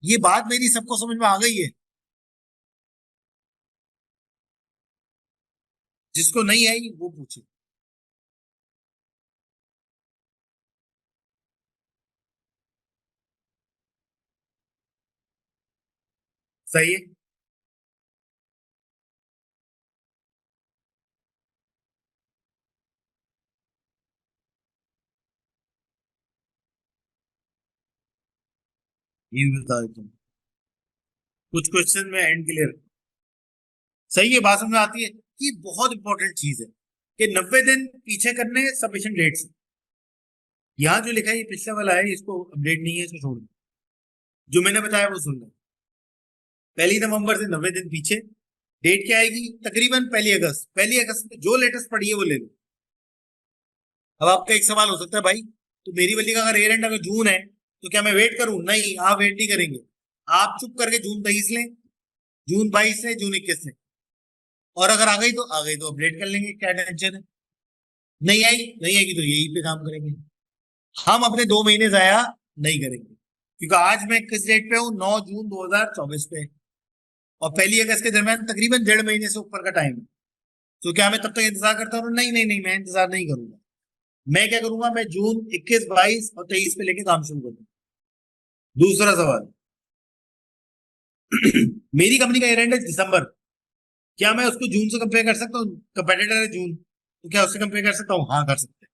ये बात मेरी सबको समझ में आ गई है? जिसको नहीं आई वो पूछे। सही है। ये भी बता देता हूँ, कुछ क्वेश्चन में एंड क्लियर। सही है, बात समझ में आती है। ये बहुत इंपॉर्टेंट चीज है कि 90 दिन पीछे करने सबमिशन डेट से। यहाँ जो लिखा है ये पिछला वाला है, इसको अपडेट नहीं है, इसको छोड़ दो। जो मैंने बताया वो सुन लो। 1 नवंबर से 90 दिन पीछे, डेट क्या आएगी? तकरीबन 1 अगस्त। 1 अगस्त में जो लेटेस्ट पड़ी है वो ले लो। अब आपका एक सवाल हो सकता है, भाई तो मेरी वाली का अगर एयर एंड अगर जून है तो क्या मैं वेट करूं? नहीं, आप वेट नहीं करेंगे। आप चुप करके जून 23 लें, जून 22 से, जून 21 से। और अगर आ गई तो आ गई, तो अपडेट कर लेंगे, क्या टेंशन है? नहीं आई, नहीं आएगी तो यही पे काम करेंगे। हम अपने 2 महीने जाया नहीं करेंगे, क्योंकि आज मैं किस डेट पे हूँ? 9 जून 2024 पे। और 1 अगस्त के दरमियान तकरीबन 1.5 महीने से ऊपर का टाइम है। तो क्या मैं तब तक इंतजार करता रहूं? नहीं नहीं नहीं, मैं इंतजार नहीं करूंगा। मैं क्या करूंगा? मैं जून 21, 22 और 23 पे लेके काम शुरू करूंगा। दूसरा सवाल, मेरी कंपनी का एयर एंड है दिसंबर, क्या मैं उसको जून से कंपेयर कर सकता हूँ? कंपेटिटर है जून, तो क्या उससे कंपेयर कर सकता हूँ? हाँ, कर सकते हैं।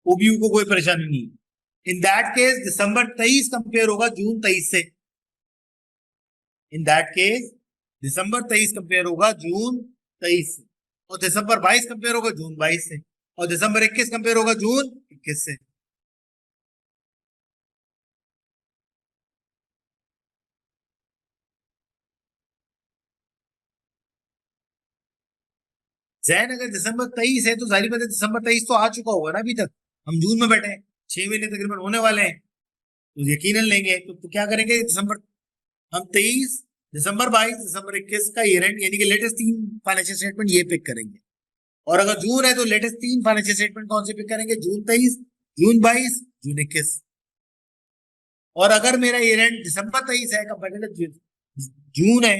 ओबीयू को कोई परेशानी नहीं है। In that case December 23 compare होगा जून 23 से। In that case December 23 compare होगा जून 23 से, और दिसंबर 22 कंपेयर होगा जून 22 से, और दिसंबर 21 कंपेयर होगा जून 21 से। जैन अगर दिसंबर 23 है तो जाहिर बात है दिसंबर 23 तो आ चुका होगा ना अभी तक। हम जून में बैठे हैं, 6 महीने तकरीबन होने वाले हैं, तो यकीनन लेंगे। तो क्या करेंगे? हम 23, दिसंबर 22, दिसंबर 21 का ईयर एंड, यानी कि लेटेस्ट 3 फाइनेंशियल स्टेटमेंट ये पिक करेंगे। और अगर जून है तो लेटेस्ट 3 फाइनेंशियल स्टेटमेंट कौन से पिक करेंगे? जून 23, जून 22, जून 21। और अगर मेरा ईयर एंड दिसंबर 23 है कंपेरेटिव जून है,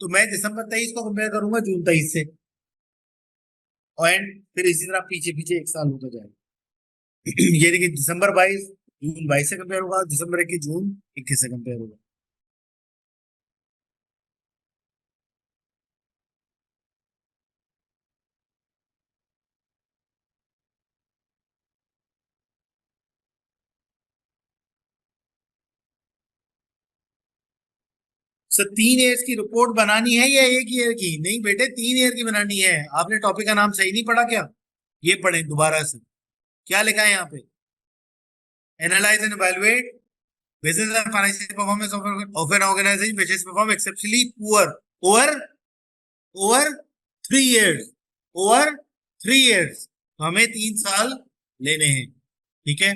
तो मैं दिसंबर 23 को कंपेयर करूंगा जून 23 से। और एंड फिर इसी तरह पीछे पीछे 1 साल होता जाएगा। ये देखिए, दिसंबर 22 जून 22 से कंपेयर होगा, दिसंबर 21 जून 21 से कंपेयर होगा। सर 3 ईयर्स की रिपोर्ट बनानी है या 1 ईयर की? नहीं बेटे, 3 ईयर की बनानी है। आपने टॉपिक का नाम सही नहीं पढ़ा क्या? ये पढ़े दोबारा से, क्या लिखा है यहाँ पे? Analyse and evaluate business and financial performance of an organization which is perform exceptionally poor over over 3 years, over 3 years। हमें 3 साल लेने हैं, ठीक है?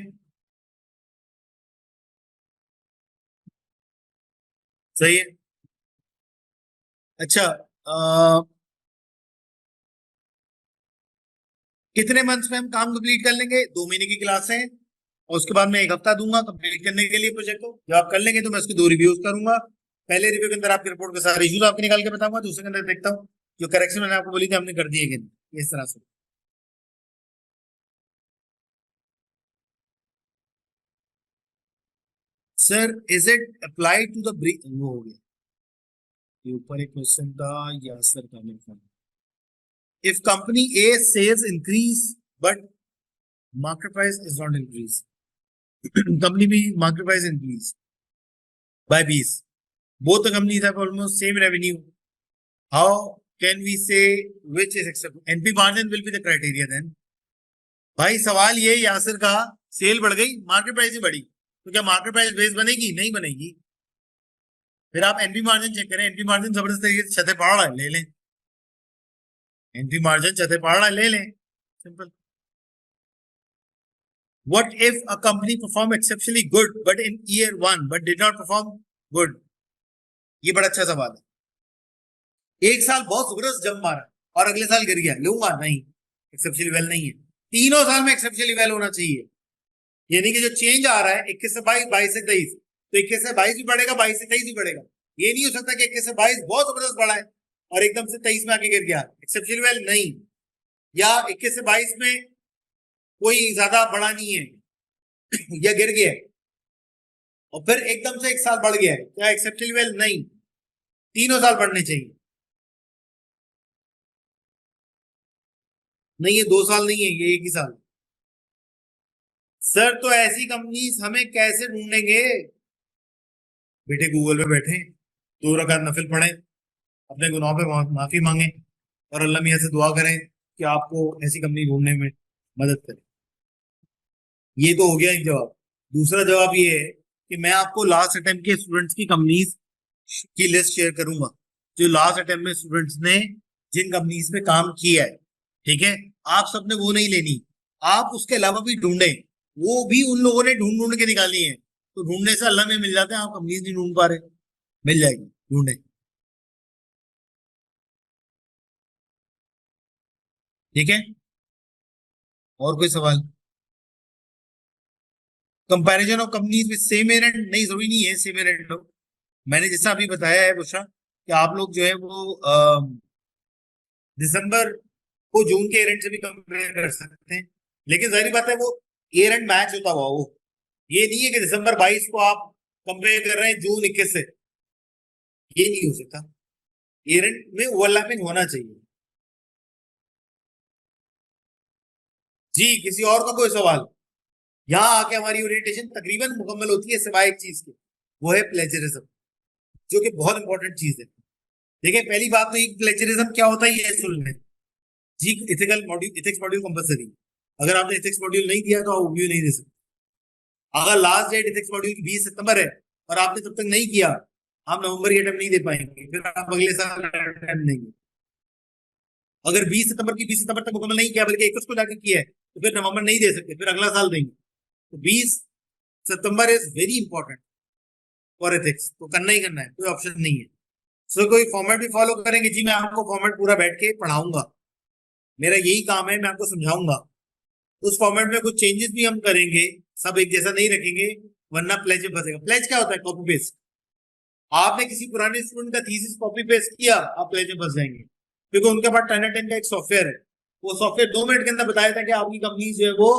सही है। अच्छा, कितने मंथ्स में हम काम कंप्लीट कर लेंगे? 2 महीने की क्लास है और उसके बाद मैं 1 हफ्ता दूंगा कंप्लीट करने के लिए प्रोजेक्ट को। जब आप कर लेंगे तो मैं उसकी 2 रिव्यूज करूंगा। पहले रिव्यू के अंदर आपकी रिपोर्ट के सारे इश्यूज आपके निकाल के बताऊंगा, दूसरे के अंदर देखता हूँ जो करेक्शन मैंने आपको बोली थी हमने कर दिए कि नहीं, इस तरह से। Sir is it apply to the वो हो गया, ये ऊपर एक क्वेश्चन था या सर का मेरे ख्याल। If company A sales increase but market price is not increase, company B market price increase by 20, both the companies have almost same revenue, how can we say which is acceptable? NP margin will be the criteria then। भाई सवाल ये यासिर का, cell बढ़ गई market price ही बढ़ी, तो क्या market price base बनेगी? नहीं बनेगी। फिर आप एनपी मार्जिन चेक करें, एनपी मार्जिन जबरदस्त तरीके से छते पड़ रहा है, ले लें। एनपी मार्जिन छते पड़ रहा है, ले लें, simple. What if a company perform exceptionally good but in year 1 but did not perform good? ये बड़ा अच्छा सवाल है। एक साल बहुत जबरदस्त जंप मारा और अगले साल गिर गया, लूंगा नहीं, एक्सेप्शनली वेल नहीं है। तीनों साल में एक्सेप्शनली वेल होना चाहिए। यानी कि जो चेंज आ रहा है 21 से 22, 22 से 23, तो 21 से 22 भी बढ़ेगा, 22 से 23 भी बढ़ेगा। ये नहीं हो सकता कि 21 से 22 बहुत जबरदस्त बढ़ा है और एकदम से 23 में आके गिर गया, एक्सेप्शनली वेल नहीं। या 21 से 22 में कोई ज्यादा बढ़ा नहीं है या गिर गया और फिर एकदम से 1 साल बढ़ गया है, क्या एक्सेप्शनली वेल? नहीं, तीनों साल बढ़ने चाहिए। नहीं, ये 2 साल नहीं है, ये 1 ही साल। सर तो ऐसी कंपनीज हमें कैसे ढूंढेंगे? बेटे गूगल पे बैठे, 2 रकात नफिल पढ़े, अपने गुनाहों पे माफी मांगे और अल्लाह मियां से दुआ करें कि आपको ऐसी कंपनी ढूंढने में मदद करे। ये तो हो गया एक जवाब। दूसरा जवाब ये है कि मैं आपको लास्ट अटेम्प्ट के स्टूडेंट्स की कंपनीज की लिस्ट शेयर करूंगा, जो लास्ट अटेम्प्ट में स्टूडेंट्स ने जिन कंपनीज पे काम किया है, ठीक है? आप सबने वो नहीं लेनी, आप उसके अलावा भी ढूंढे, वो भी उन लोगों ने ढूंढ ढूंढ के निकाली है। तो ढूंढने से अल्लाह में मिल जाते हैं, आप कंपनीज नहीं ढूंढ पा रहे, मिल जाएगी, ढूंढे। ठीक है, और कोई सवाल? Comparison of companies with same errant, नहीं जरूरी नहीं है सेम एरेंट हो। मैंने जैसा अभी बताया है बुशरा कि आप लोग जो है वो दिसंबर को जून के एरेंट से भी कंपेयर कर सकते हैं, लेकिन जाहिर बात है वो एरेंट मैच होता हुआ, वो ये नहीं है कि दिसंबर 22 को आप कंपेयर कर रहे हैं जून 21 से, ये नहीं हो सकता। एरेंट में ओवरलैपिंग होना चाहिए। जी, किसी और का कोई सवाल? यहाँ आके हमारी ओरिएंटेशन तकरीबन मुकम्मल होती है सिवाय एक चीज के, वो है प्लेजरिज्म, जो कि बहुत इंपॉर्टेंट चीज है। देखिए पहली बात तो प्लेजरिज्म क्या होता है ये सुन लें जी। Ethical module, ethics module compulsory, अगर आपने इथिक्स मॉड्यूल नहीं दिया तो आप ओवरव्यू नहीं दे सकते। अगर लास्ट डेट इथिक्स मॉड्यूल की 20 सितंबर है और आपने तब तक नहीं किया, आप नवंबर की अटेम्प्ट नहीं दे पाएंगे, फिर आप अगले साल अटेम्प्ट नहीं। अगर 20 सितंबर की 20 सितंबर तक मुकम्मल नहीं किया बल्कि 21 को जाकर किया है, तो फिर नवंबर नहीं दे सकते, फिर अगला साल देंगे। तो 20 सितंबर is very important for ethics, तो करना ही करना है, कोई ऑप्शन नहीं है। सो कोई फॉर्मेट भी फॉलो करेंगे? जी मैं आपको फॉर्मेट पूरा बैठ के पढ़ाऊंगा, मेरा यही काम है, मैं आपको समझाऊंगा। उस फॉर्मेट में कुछ चेंजेस भी हम करेंगे, सब एक जैसा नहीं रखेंगे, वरना प्लेज में फंसेगा। प्लेज क्या होता है? Copy paste. आपने किसी पुराने स्टूडेंट का थीसिस कॉपी पेस्ट किया, आप प्लेज में फंस जाएंगे, क्योंकि उनके पास 10 का एक सॉफ्टवेयर है, वो सॉफ्टवेयर 2 मिनट के अंदर बताया था कि आपकी कंपनी जो है वो,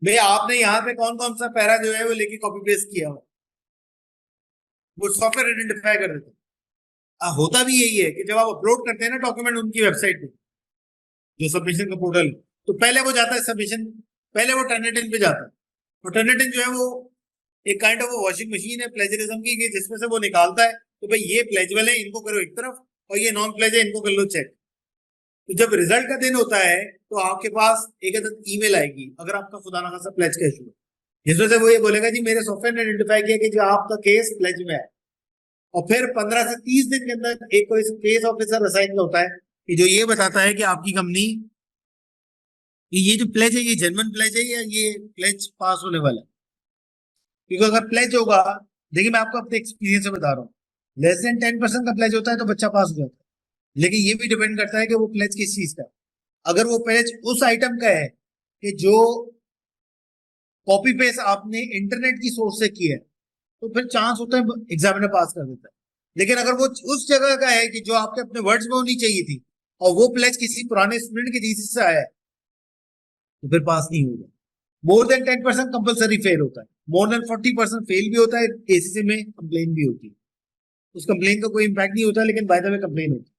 भाई आपने यहाँ पे कौन कौन सा पैरा जो है वो लेके कॉपी पेस्ट किया हो, वो सॉफ्टवेयर आइडेंटिफाई कर देते हैं। होता भी यही है कि जब आप अपलोड करते हैं ना डॉक्यूमेंट उनकी वेबसाइट पे, जो सबमिशन का पोर्टल, तो पहले वो जाता है सबमिशन, पहले वो टर्नेटिन पे जाता है। तो टर्नेटिन जो है वो एक काइंड ऑफ वॉशिंग मशीन है प्लेजरिज्म की, जिसमें से वो निकालता है तो भाई ये प्लेजेबल है, इनको करो एक तरफ, और ये नॉन प्लेज है, इनको कर लो चेक। तो जब रिजल्ट का दिन होता है तो आपके पास एक अदद ईमेल आएगी, अगर आपका खुदा ना खासा प्लेज का इशू है, जिसमें से वो ये बोलेगा जी मेरे सॉफ्टवेयर ने आइडेंटिफाई किया कि जो आपका केस प्लेज में है। और फिर 15 से 30 दिन के अंदर एक कोई केस ऑफिसर असाइन होता है कि जो ये बताता है कि आपकी कंपनी, ये जो प्लेज है ये जेन्युइन प्लेज है या ये प्लेज पास होने वाला है। क्योंकि अगर प्लेज होगा, देखिए मैं आपको अपने एक्सपीरियंस से बता रहा हूँ, लेस देन 10% का प्लेज होता है तो बच्चा पास हो जाता है। लेकिन ये भी डिपेंड करता है कि वो प्लेज किस चीज का है। अगर वो प्लेज उस आइटम का है कि जो कॉपी पेस्ट आपने इंटरनेट की सोर्स से किया है, तो फिर चांस होता है एग्जामिनर पास कर देता है। लेकिन अगर वो उस जगह का है कि जो आपके अपने वर्ड्स में होनी चाहिए थी, और वो प्लेज किसी पुराने स्टूडेंट की थीसिस से आया है, तो फिर पास नहीं होगा। मोर देन 10% कंपलसरी फेल होता है, मोर देन 40% फेल भी होता है, एसीसी में कंप्लेन भी होती है। उस कंप्लेन का कोई इंपैक्ट नहीं होता, लेकिन बाय द वे कंप्लेन होती है।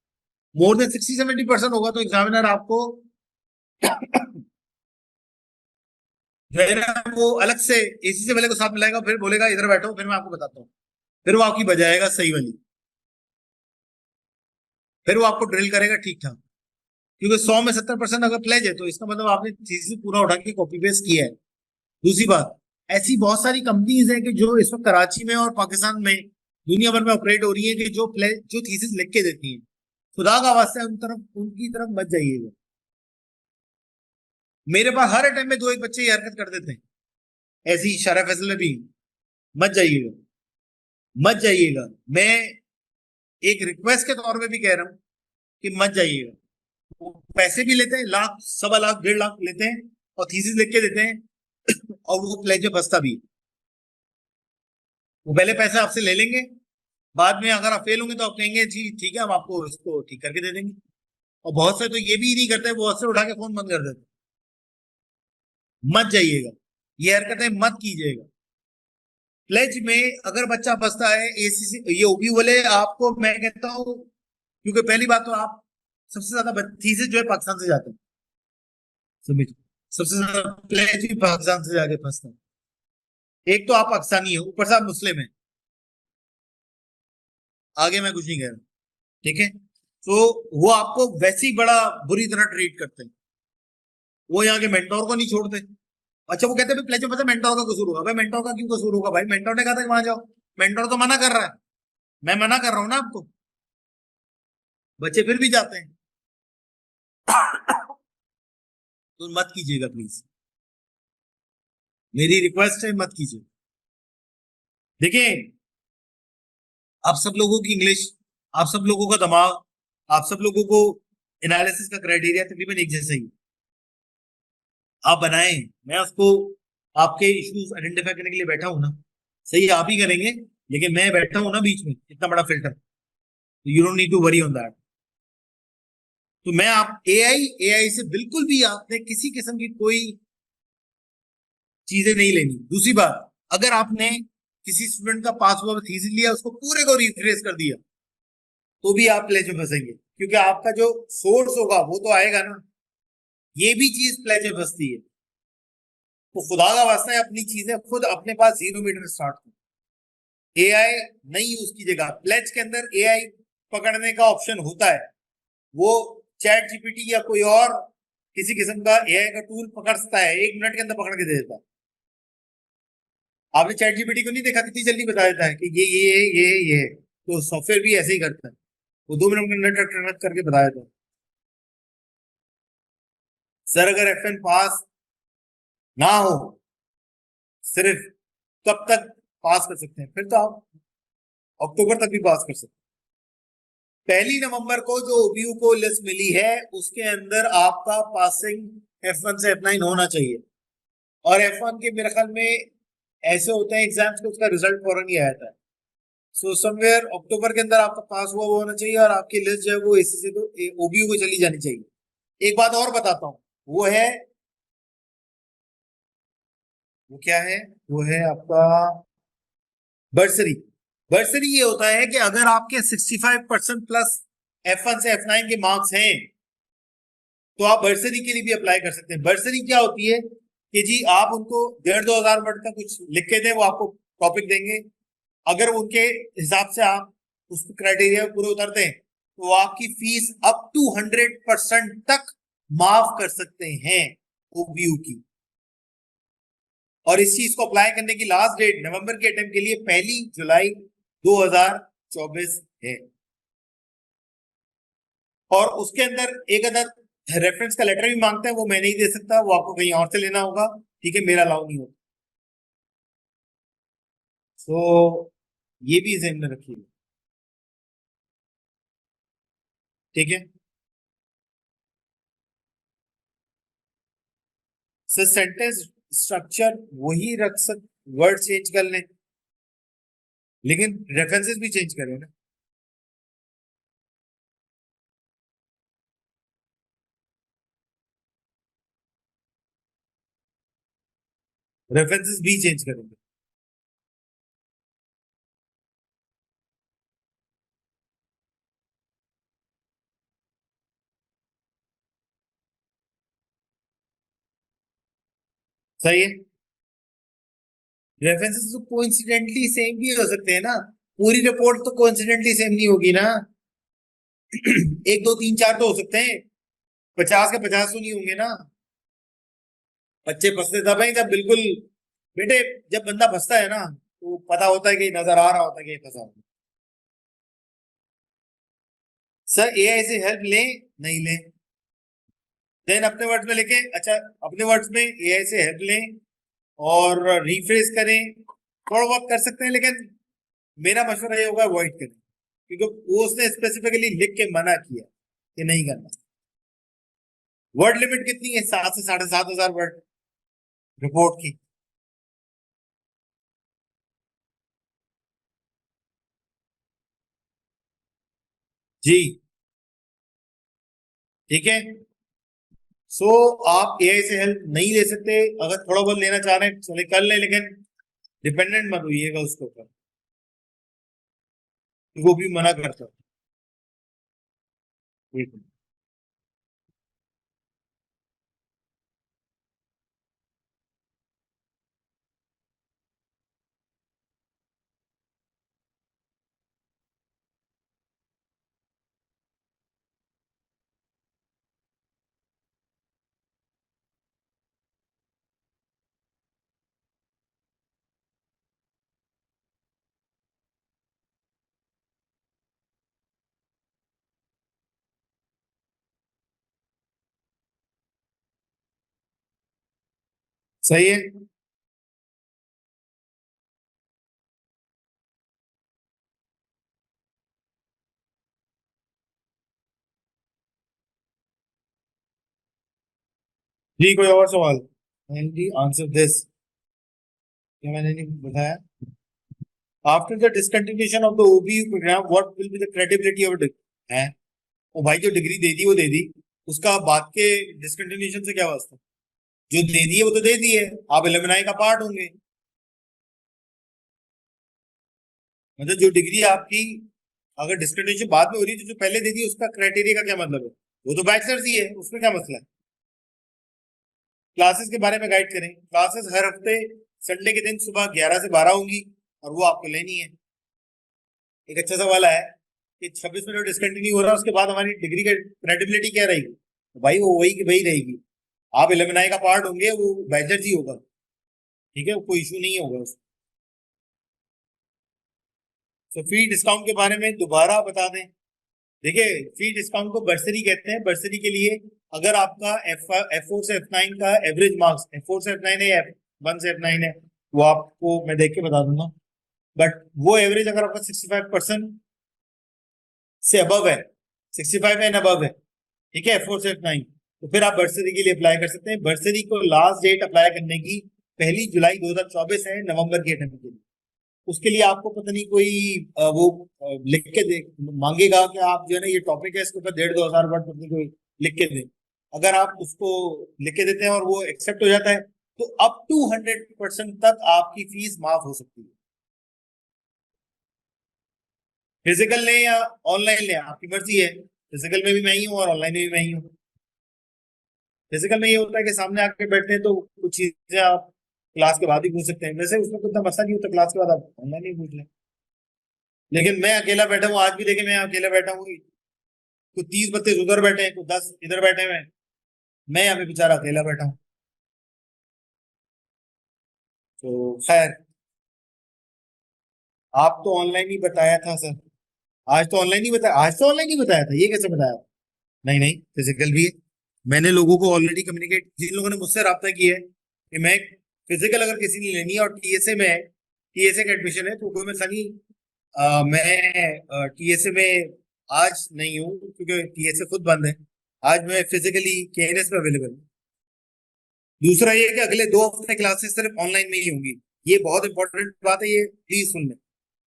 मोर देन 60-70% होगा तो एग्जामिनर आपको जो है ना वो अलग से एसीसी वाले को साथ मिलाएगा, फिर बोलेगा इधर बैठो, फिर मैं आपको बताता हूँ, फिर वो आपकी बजाएगा सही वाली, फिर वो आपको ड्रिल करेगा ठीक ठाक। क्योंकि 100 में 70% अगर प्लेज है तो इसका मतलब आपने चीज पूरा उठा के कॉपी पेस्ट किया है। दूसरी बात, ऐसी बहुत सारी कंपनीज हैं कि जो इस वक्त कराची में और पाकिस्तान में दुनिया भर में ऑपरेट हो रही है कि जो थीसिस लिख के देती हैं, खुदा का वास्ता है उनकी तरफ मत जाइएगा। मेरे पास हर अटेम्प्ट में 2 एक बच्चे ये हरकत कर देते हैं, ऐसी शरा फैसल में भी। मत जाइएगा, मत जाइएगा। मैं एक रिक्वेस्ट के तौर पे भी कह रहा हूं कि मत जाइएगा। वो पैसे भी लेते हैं, लाख, 1.25 लाख, 1.5 लाख लेते हैं और थीसिस लिख के देते हैं और वो प्लेज में फंसता भी है। वो पहले पैसे आपसे ले लेंगे, बाद में अगर आप फेल होंगे तो आप कहेंगे जी ठीक है हम आपको इसको ठीक करके दे देंगे। और बहुत से तो ये भी नहीं करते, बहुत से उठा के फोन बंद कर देते। मत जाइएगा, ये हरकतें मत कीजिएगा। प्लेज में अगर बच्चा फंसता है, एसीसी ये ओबी वाले आपको मैं कहता हूं, क्योंकि पहली बात तो आप सबसे ज्यादा थीसिस जो है पाकिस्तान से जाते हैं, समझ, सबसे ज्यादा प्लेज भी पाकिस्तान से जाके फंसता है। एक तो आप पाकिस्तानी हो, ऊपर से आप मुस्लिम है, आगे मैं कुछ नहीं कह रहा, ठीक है। तो वो आपको वैसे ही बड़ा बुरी तरह ट्रीट करते हैं, वो यहाँ के मेंटोर को नहीं छोड़ते। अच्छा वो कहते हैं प्लेज में मेंटोर का कसूर होगा। भाई मेंटोर का क्यों कसूर होगा? भाई मेंटोर ने कहा था कि वहां जाओ, मेंटोर तो मना कर रहा है, मैं मना कर रहा हूं ना आपको, बच्चे फिर भी जाते हैं। तो मत कीजिएगा प्लीज, मेरी रिक्वेस्ट है मत कीजिए। देखिए आप सब लोगों की इंग्लिश, आप सब लोगों का दिमाग, आप सब लोगों को एनालिसिस का क्राइटेरिया तकरीबन एक जैसा ही, आप बनाएं। मैं उसको आपके इश्यूज आइडेंटिफाई करने के लिए बैठा हूं ना, सही आप ही करेंगे, लेकिन मैं बैठा हूं ना बीच में इतना बड़ा filter, you don't need to worry on that. तो मैं आप एआई से बिल्कुल भी आपने किसी किस्म की कोई चीजें नहीं लेनी। दूसरी बात, अगर आपने किसी स्टूडेंट का पास हुआ थीसिस लिया, उसको पूरे को रिफ्रेश कर दिया, तो भी आप प्लेज में फंसेंगे, क्योंकि आपका जो सोर्स होगा वो तो आएगा ना। ये भी चीज प्लेज में फंसती है। तो खुदा का वास्ता है अपनी चीजें खुद अपने पास 0 मीटर स्टार्ट करो। एआई नहीं यूज कीजिएगा। प्लेज के अंदर एआई पकड़ने का ऑप्शन होता है, वो चैट जीपीटी या कोई और किसी किस्म का एआई का टूल पकड़ सकता है, 1 मिनट के अंदर पकड़ के दे देता है। आपने चैट जीपीटी को नहीं देखा कितनी जल्दी बता देता है कि ये तो सॉफ्टवेयर भी ऐसे ही करता है, वो 2 मिनट में नट करके बता देता है। सर अगर एफएन पास ना हो, सिर्फ कब तक पास कर सकते हैं? फिर तो आप अक्टूबर तक भी पास कर सकते हैं। 1 नवंबर को जो ओबीयू को लिस्ट मिली है उसके अंदर आपका पासिंग F1 से F9 होना चाहिए। और F1 के मेरे ख्याल में ऐसे होते हैं एग्जाम्स के उसका रिजल्ट फौरन ही आ जाता है। सो समवेयर अक्टूबर के अंदर आपका पास हुआ वो होना चाहिए और आपकी लिस्ट जो है वो एसी से तो ओबीयू को चली जानी चाहिए। एक बात और बताता हूँ, वो है, वो क्या है, वो है आपका बर्सरी। बर्सरी ये होता है कि अगर आपके 65% प्लस F1 से F9 के मार्क्स हैं तो आप बर्सरी के लिए भी अप्लाई कर सकते हैं। बर्सरी क्या होती है कि जी आप उनको 1,500-2,000 वर्ड का कुछ लिख के दें, वो आपको टॉपिक देंगे। अगर उनके हिसाब से आप उस क्राइटेरिया पूरे उतरते हैं तो वो आपकी फीस अप टू 100% तक माफ कर सकते हैं ओबीयू की। और इस चीज को अप्लाई करने की लास्ट डेट नवंबर के अटेम्प्ट के लिए 1 जुलाई 2024 है। और उसके अंदर एक अदर रेफरेंस का लेटर भी मांगते हैं, वो मैं नहीं दे सकता, वो आपको कहीं और से लेना होगा, ठीक है, मेरा अलाउ नहीं होता। तो ये भी ध्यान में रखिएगा, ठीक है। सर सेंटेंस स्ट्रक्चर वही रख सक, वर्ड चेंज कर लें, लेकिन रेफरेंसेस भी चेंज करें ना। रेफरेंसेस भी चेंज करेंगे। सही है। रेफरेंसेस तो कोइंसिडेंटली सेम भी हो सकते हैं ना, पूरी रिपोर्ट तो कोइंसिडेंटली सेम नहीं होगी ना। एक दो तीन चार तो हो सकते हैं, 50 के 50 तो नहीं होंगे ना। बच्चे फंसते तब है जब बिल्कुल, बेटे जब बंदा फंसता है ना तो पता होता है कि नजर आ रहा होता है कि ये फंसा होगा। सर एआई से हेल्प लें नहीं लें, देन अपने वर्ड्स में लेके, अच्छा अपने वर्ड्स में एआई से हेल्प लें और रिफ्रेश करें, थोड़ा बहुत कर सकते हैं, लेकिन मेरा मशवरा ये होगा अवॉइड करें, क्योंकि वो उसने स्पेसिफिकली लिख के मना किया कि नहीं करना। वर्ड लिमिट कितनी है? 7 से 7.5 हजार वर्ड रिपोर्ट की। जी ठीक है। सो आप एआई से हेल्प नहीं ले सकते, अगर थोड़ा बहुत लेना चाह रहे हैं चले कर ले, लेकिन डिपेंडेंट मत होइएगा उसके ऊपर, वो भी मना करता है। ठीक है। सही है। जी कोई और सवाल? जी आंसर दिस, क्या मैंने नहीं बताया? After the discontinuation of the OBU programme what will be the credibility of है? ओ भाई जो डिग्री दे दी वो दे दी, उसका बात के डिसकंटिन्यूएशन से क्या वास्ता? जो दे दी है वो तो दे दी है, आप एलुमनाई का पार्ट होंगे। मतलब जो डिग्री आपकी अगर डिस्क्रिमिनेशन बाद में हो रही है तो जो पहले दे दी उसका क्राइटेरिया का क्या मतलब है? वो तो बैचलर्स ही है, उसमें क्या मसला है? क्लासेस के बारे में गाइड करें, क्लासेस हर हफ्ते संडे के दिन सुबह 11 से 12 होंगी और वो आपको लेनी है। एक अच्छा सवाल है कि 26 मिनट डिसकंटिन्यू हो रहा है उसके बाद हमारी डिग्री की क्रेडिबिलिटी क्या रहेगी? तो भाई वो वही की वही रहेगी, आप एलुमनाई का पार्ट होंगे, वो बैचलर्स ही होगा, ठीक है, कोई इशू नहीं होगा उसमें। तो फी डिस्काउंट के बारे में दोबारा बता दें। देखिए फी डिस्काउंट को बर्सरी कहते हैं, बर्सरी के लिए अगर आपका F4 से F9 का एवरेज मार्क्स F4 से F9 है या F1 से F9 है, वो आपको मैं देख के बता दूंगा, बट वो एवरेज अगर आपका 65% से अबव है, 65 एंड अबव है, ठीक है, F4 से F9, तो फिर आप बर्सरी के लिए अप्लाई कर सकते हैं। बर्सरी को लास्ट डेट अप्लाई करने की 1 जुलाई 2024 है, नवंबर के अटेम्प्ट के लिए। उसके लिए आपको पता नहीं कोई वो लिख के दे मांगेगा कि आप जो है ना ये टॉपिक है इसके ऊपर 1.5-2 हजार वर्ड पता नहीं कोई लिख के दे। अगर आप उसको लिख के देते हैं और वो एक्सेप्ट हो जाता है तो अप टू 100% तक आपकी फीस माफ हो सकती है। फिजिकल लें या ऑनलाइन लें आपकी मर्जी है, फिजिकल में भी मैं ही हूँ और ऑनलाइन में भी मैं ही हूँ। फिजिकल में ये होता है कि सामने आके बैठते हैं तो कुछ चीजें आप क्लास के बाद ही पूछ सकते हैं, वैसे उसमें कोई इतना मसला नहीं होता, क्लास के बाद आप ऑनलाइन ही पूछ लें। लेकिन मैं अकेला बैठा हूँ, आज भी देखे मैं अकेला बैठा हूँ, कुछ 30-32 उधर बैठे हैं, कुछ 10 इधर बैठे हुए हैं, मैं यहाँ पे बेचारा अकेला बैठा हूँ। तो खैर, आप तो ऑनलाइन ही बताया था सर। आज तो ऑनलाइन ही बताया, आज तो ऑनलाइन ही बताया था, ये कैसे बताया? नहीं नहीं, फिजिकल भी है। मैंने लोगों को ऑलरेडी कम्युनिकेट, जिन लोगों ने मुझसे रब्ता किया है कि मैं फिजिकल अगर किसी ने लेनी है और टीएसए में है, टीएसए का एडमिशन है, तो कोई मैं सनी मैं टीएसए में आज नहीं हूँ क्योंकि टीएसए खुद बंद है। आज मैं फिजिकली केएनएस में अवेलेबल हूँ। दूसरा ये कि अगले 2 हफ्ते क्लासेस सिर्फ ऑनलाइन में ही होंगी। ये बहुत इंपॉर्टेंट बात है, ये प्लीज सुन लें।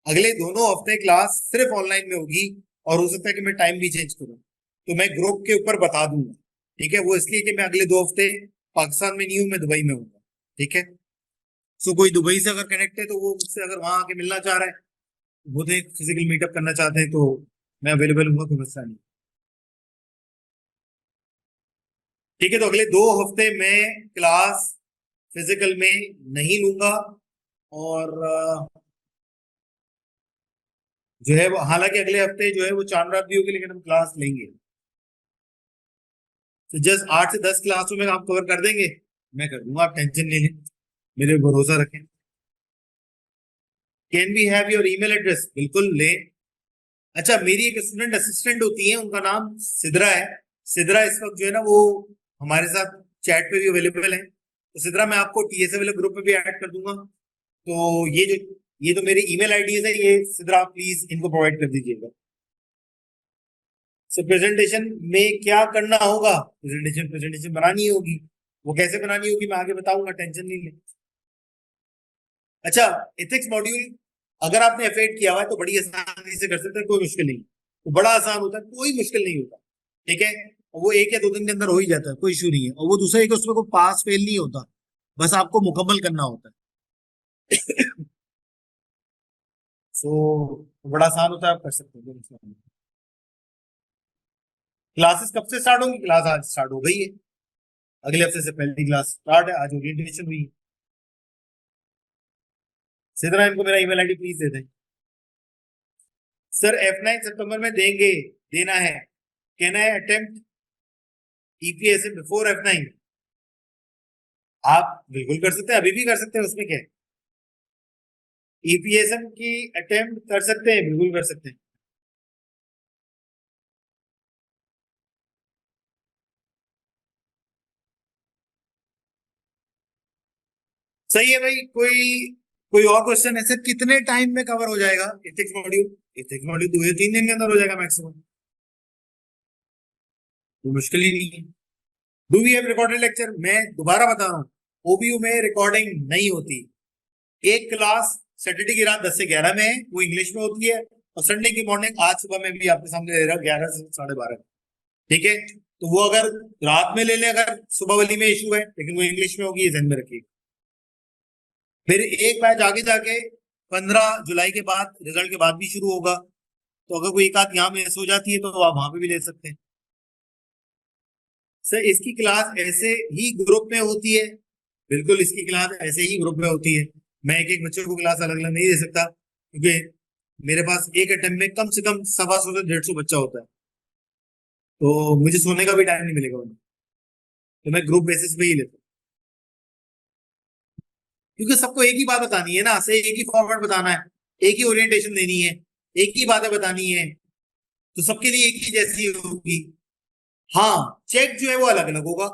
अगले दोनों हफ्ते क्लास सिर्फ ऑनलाइन में होगी, और हो सकता है कि मैं टाइम भी चेंज करूँ, तो मैं ग्रुप के ऊपर बता दूंगा। ठीक है, वो इसलिए कि मैं अगले 2 हफ्ते पाकिस्तान में नहीं हूँ, मैं दुबई में हूँ। ठीक है, सो कोई दुबई से अगर कनेक्ट है तो वो मुझसे अगर वहां आके मिलना चाह रहा है, वो तो फिजिकल मीटअप करना चाहते हैं, तो मैं अवेलेबल हूँ, कोई मसला नहीं। ठीक है, तो अगले 2 हफ्ते मैं क्लास फिजिकल में नहीं लूंगा, और जो है हालांकि अगले हफ्ते जो है वो चांद रात भी होगी, लेकिन हम क्लास लेंगे। तो जस्ट 8 से 10 क्लासों में आप कवर कर देंगे, मैं कर दूंगा, आप टेंशन नहीं लें, मेरे पे भरोसा रखें। Can we have your email address? बिल्कुल लें। अच्छा, मेरी एक स्टूडेंट असिस्टेंट होती है, उनका नाम सिद्रा है। सिद्रा इस वक्त जो है ना वो हमारे साथ चैट पे भी अवेलेबल है, तो सिद्रा मैं आपको टीएसए वाले ग्रुप पे भी ऐड कर दूंगा। तो ये तो मेरी ईमेल आईडीज है, ये सिद्रा प्लीज इनको प्रोवाइड कर दीजिएगा। सो प्रेजेंटेशन में क्या करना होगा? प्रेजेंटेशन बनानी होगी। वो कैसे बनानी होगी मैं आगे बताऊंगा, टेंशन नहीं ले। अच्छा, एथिक्स मॉड्यूल अगर आपने एफेड किया हुआ है तो बड़ी आसानी से कर सकते हैं, कोई मुश्किल नहीं। वो बड़ा आसान होता है, कोई मुश्किल नहीं होता। ठीक है, वो 1 या 2 दिन के अंदर हो ही जाता है, कोई इशू नहीं है। और वो दूसरा है कि उसमें कोई पास फेल नहीं होता, बस आपको मुकम्मल करना होता है। सो बड़ा आसान होता है, आप कर सकते हैं। क्लासेस कब से स्टार्ट होंगी? क्लास आज स्टार्ट हो गई है, अगले हफ्ते से पहली क्लास स्टार्ट है, आज ओरिएंटेशन हुई है। सीधरा इनको मेरा ईमेल आईडी प्लीज दे दें। सर F9 सितंबर में देंगे, देना है। Can I attempt EPSM before F9? आप बिल्कुल कर सकते हैं, अभी भी कर सकते हैं, उसमें क्या है। ईपीएसएम की अटेम्प्ट कर सकते हैं, बिल्कुल कर सकते हैं। सही है भाई। कोई और क्वेश्चन है सर? कितने टाइम में कवर हो जाएगा एथिक्स मॉड्यूल? एथिक्स मॉड्यूल 2 या 3 दिन के अंदर हो जाएगा मैक्सिमम, कोई मुश्किल ही नहीं है। Do we have recorded lecture? मैं दोबारा बता रहा हूँ, ओबीयू में रिकॉर्डिंग नहीं होती। एक क्लास सैटरडे की रात 10 से 11 में है, वो इंग्लिश में होती है, और संडे की मॉर्निंग आज सुबह में भी आपके सामने दे रहा हूँ 11 से 12:30। ठीक है, तो वो अगर रात में ले लें, अगर सुबह वाली में इशू है, लेकिन वो इंग्लिश में होगी, ये ध्यान में रखिए। फिर एक बैच आगे जाके 15 जुलाई के बाद, रिजल्ट के बाद भी शुरू होगा, तो अगर कोई एक आध यहाँ मिस हो जाती है तो आप वहां पे भी ले सकते हैं। सर इसकी क्लास ऐसे ही ग्रुप में होती है? बिल्कुल, इसकी क्लास ऐसे ही ग्रुप में होती है। मैं एक एक बच्चों को क्लास अलग अलग नहीं दे सकता, क्योंकि मेरे पास एक अटेम्प्ट में कम से कम 125 से 150 बच्चा होता है, तो मुझे सोने का भी टाइम नहीं मिलेगा उन्हें, तो मैं ग्रुप बेसिस पे ही लेता हूँ। क्योंकि सबको एक ही बात बतानी है ना, से एक ही फॉर्मेट बताना है, एक ही ओरिएंटेशन देनी है, एक ही बातें बतानी है, तो सबके लिए एक ही जैसी होगी। हाँ, चेक जो है वो अलग अलग होगा,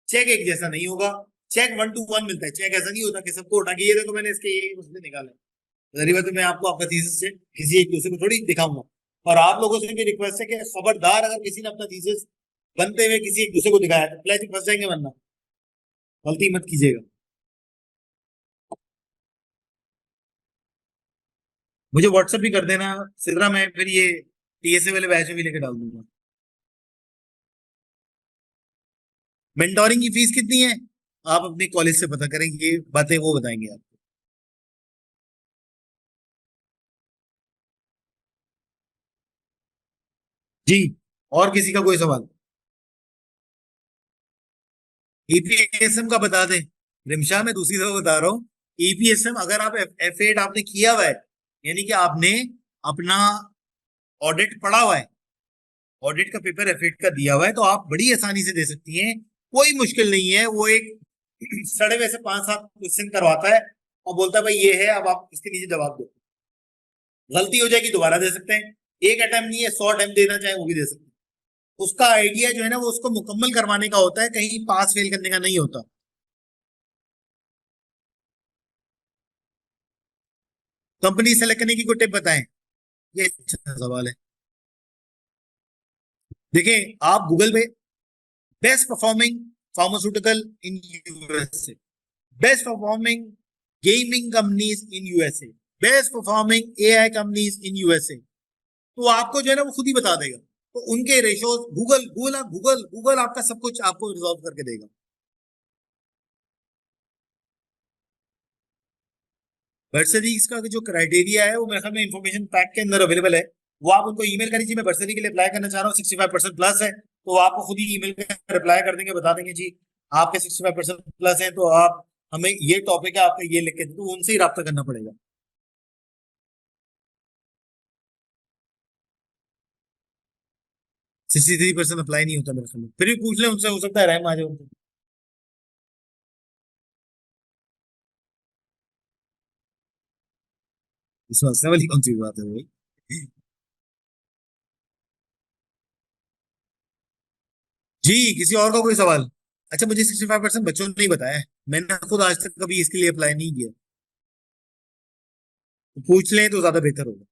चेक एक जैसा नहीं होगा। चेक 1 to 1 मिलता है, चेक ऐसा नहीं होता कि सबको उठा के ये देखो मैंने इसके ये उसने निकाला। जरूरी बात है, मैं आपको आपका थीसिस से किसी एक दूसरे को थोड़ी दिखाऊंगा। और आप लोगों से भी रिक्वेस्ट है कि खबरदार अगर किसी ने अपना थीसिस बनते हुए किसी एक दूसरे को दिखाया तो प्लेज फंस जाएंगे, वरना गलती मत कीजिएगा। मुझे व्हाट्सएप भी कर देना सिद्रा, मैं फिर ये टीएसए वाले बैच में भी लेके डाल दूंगा। मेंटोरिंग की फीस कितनी है आप अपने कॉलेज से पता करें, ये बातें वो बताएंगे आप। जी, और किसी का कोई सवाल? ईपीएसएम का बता दें, रिमशा मैं दूसरी दफा बता रहा हूँ। ईपीएसएम अगर आप F8 आपने किया हुआ है, यानी कि आपने अपना ऑडिट पड़ा हुआ है, ऑडिट का पेपर एफिट का दिया हुआ है, तो आप बड़ी आसानी से दे सकती हैं, कोई मुश्किल नहीं है। वो एक सड़े वैसे 5-7 क्वेश्चन करवाता है और बोलता है भाई ये है, अब आप इसके नीचे जवाब दो। गलती हो जाएगी दोबारा दे सकते हैं, एक अटेम्प्ट नहीं है, 100 अटेम्प्ट देना चाहे वो भी दे सकते हैं। उसका आइडिया जो है ना वो उसको मुकम्मल करवाने का होता है, कहीं पास फेल करने का नहीं होता। कंपनी सेलेक्ट करने की कोई टिप बताएं, ये अच्छा सवाल है। देखिए आप गूगल पे best performing pharmaceutical in USA, best performing gaming companies in USA, best performing AI companies in USA, तो आपको जो है ना वो खुद ही बता देगा। तो उनके ratios Google Google Google Google आपका सब कुछ आपको रिजॉल्व करके देगा। बर्सरीज का जो क्राइटेरिया है वो मेरे ख्याल में इन्फॉर्मेशन पैक के अंदर अवेलेबल है, वो आप उनको ईमेल कर दीजिए, मैं बर्सरी के लिए अप्लाई करना चाह रहा हूँ, 65% प्लस है, तो वो आपको खुद ही ईमेल कर रिप्लाई कर देंगे, बता देंगे जी आपके 65% प्लस है, तो आप हमें ये टॉपिक है आपका ये लिख के, तो उनसे ही रब्ता करना पड़ेगा। 63% अप्लाई नहीं होता मेरे ख्याल में, फिर भी पूछ ले उनसे, हो सकता है रैम आ जाए उनको। इसमें हंसने वाली कौन सी बात है भाई? जी किसी और का कोई सवाल? अच्छा मुझे 65% बच्चों ने नहीं बताया है, मैंने खुद आज तक कभी इसके लिए अप्लाई नहीं किया, तो पूछ लें तो ज्यादा बेहतर होगा।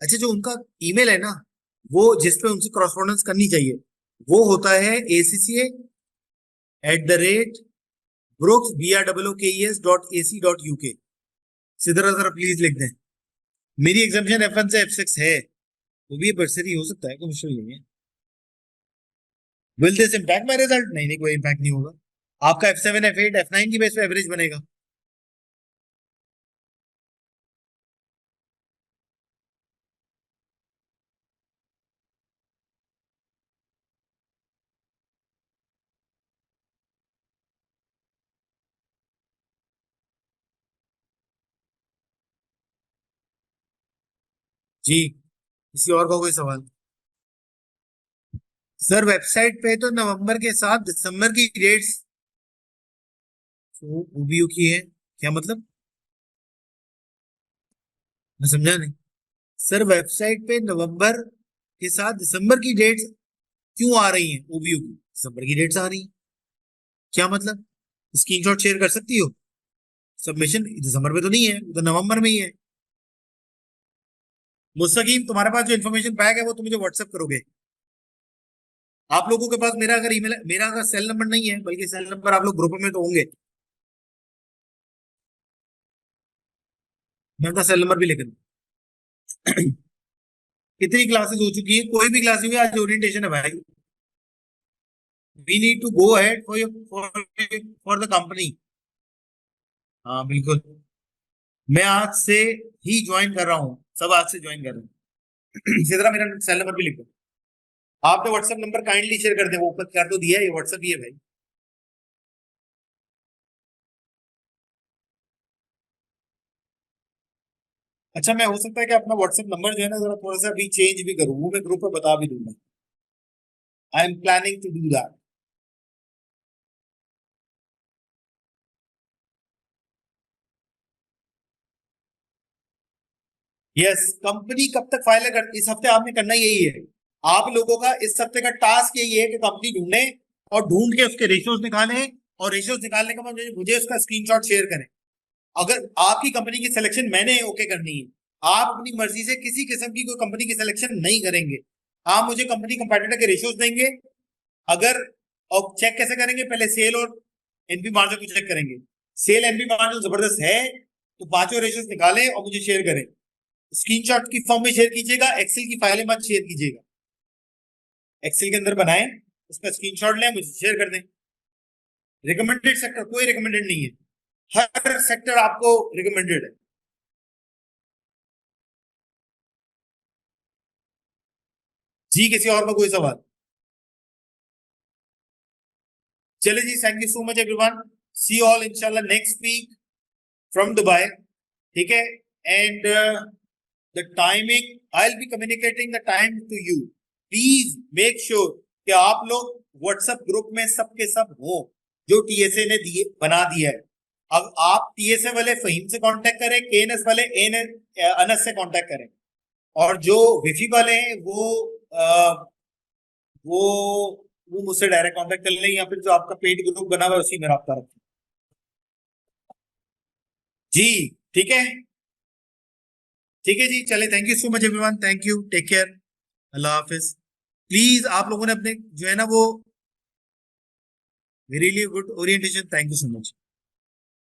अच्छा जो उनका ईमेल है ना, वो जिस पे उनसे करस्पॉन्डेंस करनी चाहिए, वो होता है ACCA @brooks brooks.ac.uk। सीधा जरा प्लीज लिख दें। मेरी एग्जामिशन F1 से F6 है, वो भी बर्सरी हो सकता है, कोई मुश्किल नहीं है। Will this impact my result? नहीं नहीं, कोई इम्पैक्ट नहीं होगा, आपका F7 F8 F9 की बेस पे एवरेज बनेगा। जी किसी और का कोई सवाल? सर वेबसाइट पे तो नवंबर के साथ दिसंबर की डेट्स ओबीयू की है, क्या मतलब? मैं समझा नहीं। सर वेबसाइट पे नवंबर के साथ दिसंबर की डेट्स क्यों आ रही हैं ओबीयू की? दिसंबर की डेट्स आ रही हैं, क्या मतलब? स्क्रीनशॉट शेयर कर सकती हो? सबमिशन दिसंबर में तो नहीं है, वो तो नवंबर में ही है। मुस्तकीम तुम्हारे पास जो इन्फॉर्मेशन पैक है वो तुम मुझे व्हाट्सएप करोगे? आप लोगों के पास मेरा अगर ईमेल, मेरा अगर सेल नंबर नहीं है, बल्कि सेल नंबर आप लोग ग्रुप में तो होंगे, मैं अपना सेल नंबर भी लेकर कितनी क्लासेस हो चुकी है? कोई भी क्लास नहीं हुई, आज ओरिएंटेशन है भाई। We need to go ahead for the company. हाँ बिल्कुल, मैं आज से ही ज्वाइन कर रहा हूँ, सब आज से ज्वाइन कर रहे हैं। इसी तरह मेरा सेल नंबर भी लिखो, आपने व्हाट्सएप नंबर काइंडली शेयर कर दे, वो ऊपर कर तो दिया है, ये व्हाट्सएप ही है भाई। अच्छा मैं हो सकता है कि अपना व्हाट्सएप नंबर जो है ना जरा थोड़ा सा अभी चेंज भी करूँ, वो मैं ग्रुप पे बता भी दूंगा, I am planning to do that. Yes, company कब तक फाइल कर, इस हफ्ते आपने करना यही है, आप लोगों का इस हफ्ते का टास्क यही है कि कंपनी ढूंढे और ढूंढ के उसके रेशियोज निकालें, और रेशियोज निकालने के बाद मुझे उसका स्क्रीनशॉट शेयर करें। अगर आपकी कंपनी की सिलेक्शन मैंने ओके करनी है, आप अपनी मर्जी से किसी किस्म की कोई कंपनी की सिलेक्शन नहीं करेंगे, आप मुझे कंपनी कंपेटिटर के रेशियोज देंगे। अगर, और चेक कैसे करेंगे, पहले सेल और एनपी मार्जिन को चेक करेंगे, सेल एनपी मार्जिन जबरदस्त है तो पांचों रेशियोज निकालें और मुझे शेयर करें, स्क्रीनशॉट की फॉर्म में शेयर कीजिएगा, एक्सेल की फाइलें मत शेयर कीजिएगा, एक्सेल के अंदर बनाएं, उसका स्क्रीनशॉट लें, मुझे शेयर कर दें। रिकमेंडेड सेक्टर कोई रिकमेंडेड नहीं है, हर सेक्टर आपको रिकमेंडेड है। जी किसी और का कोई सवाल? चले जी, thank you so much everyone, see all इंशाल्लाह नेक्स्ट वीक फ्रॉम दुबई, ठीक है। and the timing, I'll be communicating the time to you. Please make sure कि आप लोग WhatsApp ग्रुप में सबके सब हो जो TSA ने बना दिया है. अब आप TSA वाले फहीम से कांटेक्ट करें, KNS वाले अनस से कांटेक्ट करें, और जो विफी वाले हैं वो मुझसे डायरेक्ट कांटेक्ट कर लें, या फिर जो आपका पेड ग्रुप बना हुआ है उसी में रब्ता रखें. जी ठीक है, ठीक है जी, चले. Thank you so much everyone, thank you, take care, अल्लाह हाफिज. प्लीज आप लोगों ने अपने जो है ना वो really good orientation, thank you so much.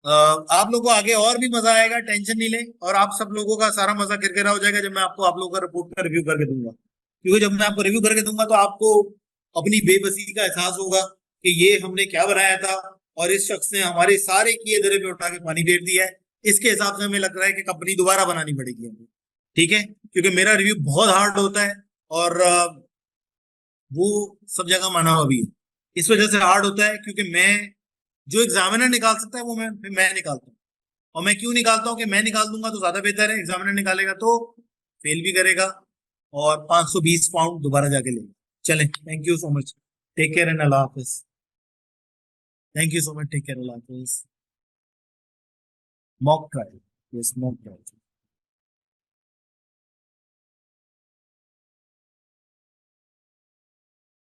आप लोगों को आगे और भी मजा आएगा, टेंशन नहीं ले, और आप सब लोगों का सारा मजा किरकिरा हो जाएगा जब मैं आपको आप लोगों का रिपोर्ट का रिव्यू करके दूंगा. क्योंकि जब मैं आपको रिव्यू करके दूंगा तो आपको अपनी बेबसी का एहसास होगा कि ये हमने क्या बनाया था और इस शख्स ने हमारे सारे किए धरे पे उठा के पानी फेर दिया है. इसके हिसाब से हमें लग रहा है कि कंपनी दोबारा बनानी पड़ेगी हमें. ठीक है, क्योंकि मेरा रिव्यू बहुत हार्ड होता है और वो सब जगह माना हुआ भी है. इस वजह से हार्ड होता है क्योंकि मैं जो एग्जामिनर निकाल सकता है वो मैं निकालता हूँ. और मैं क्यों निकालता हूँ कि मैं निकाल दूंगा तो ज्यादा बेहतर है, एग्जामिनर निकालेगा तो फेल भी करेगा और 520 पाउंड दोबारा जाके लेगा. चलें, thank you so much, take care and अल्लाह हाफिज. Thank you so much, take care, अल्लाह हाफिज. Mock trial, yes mock trial.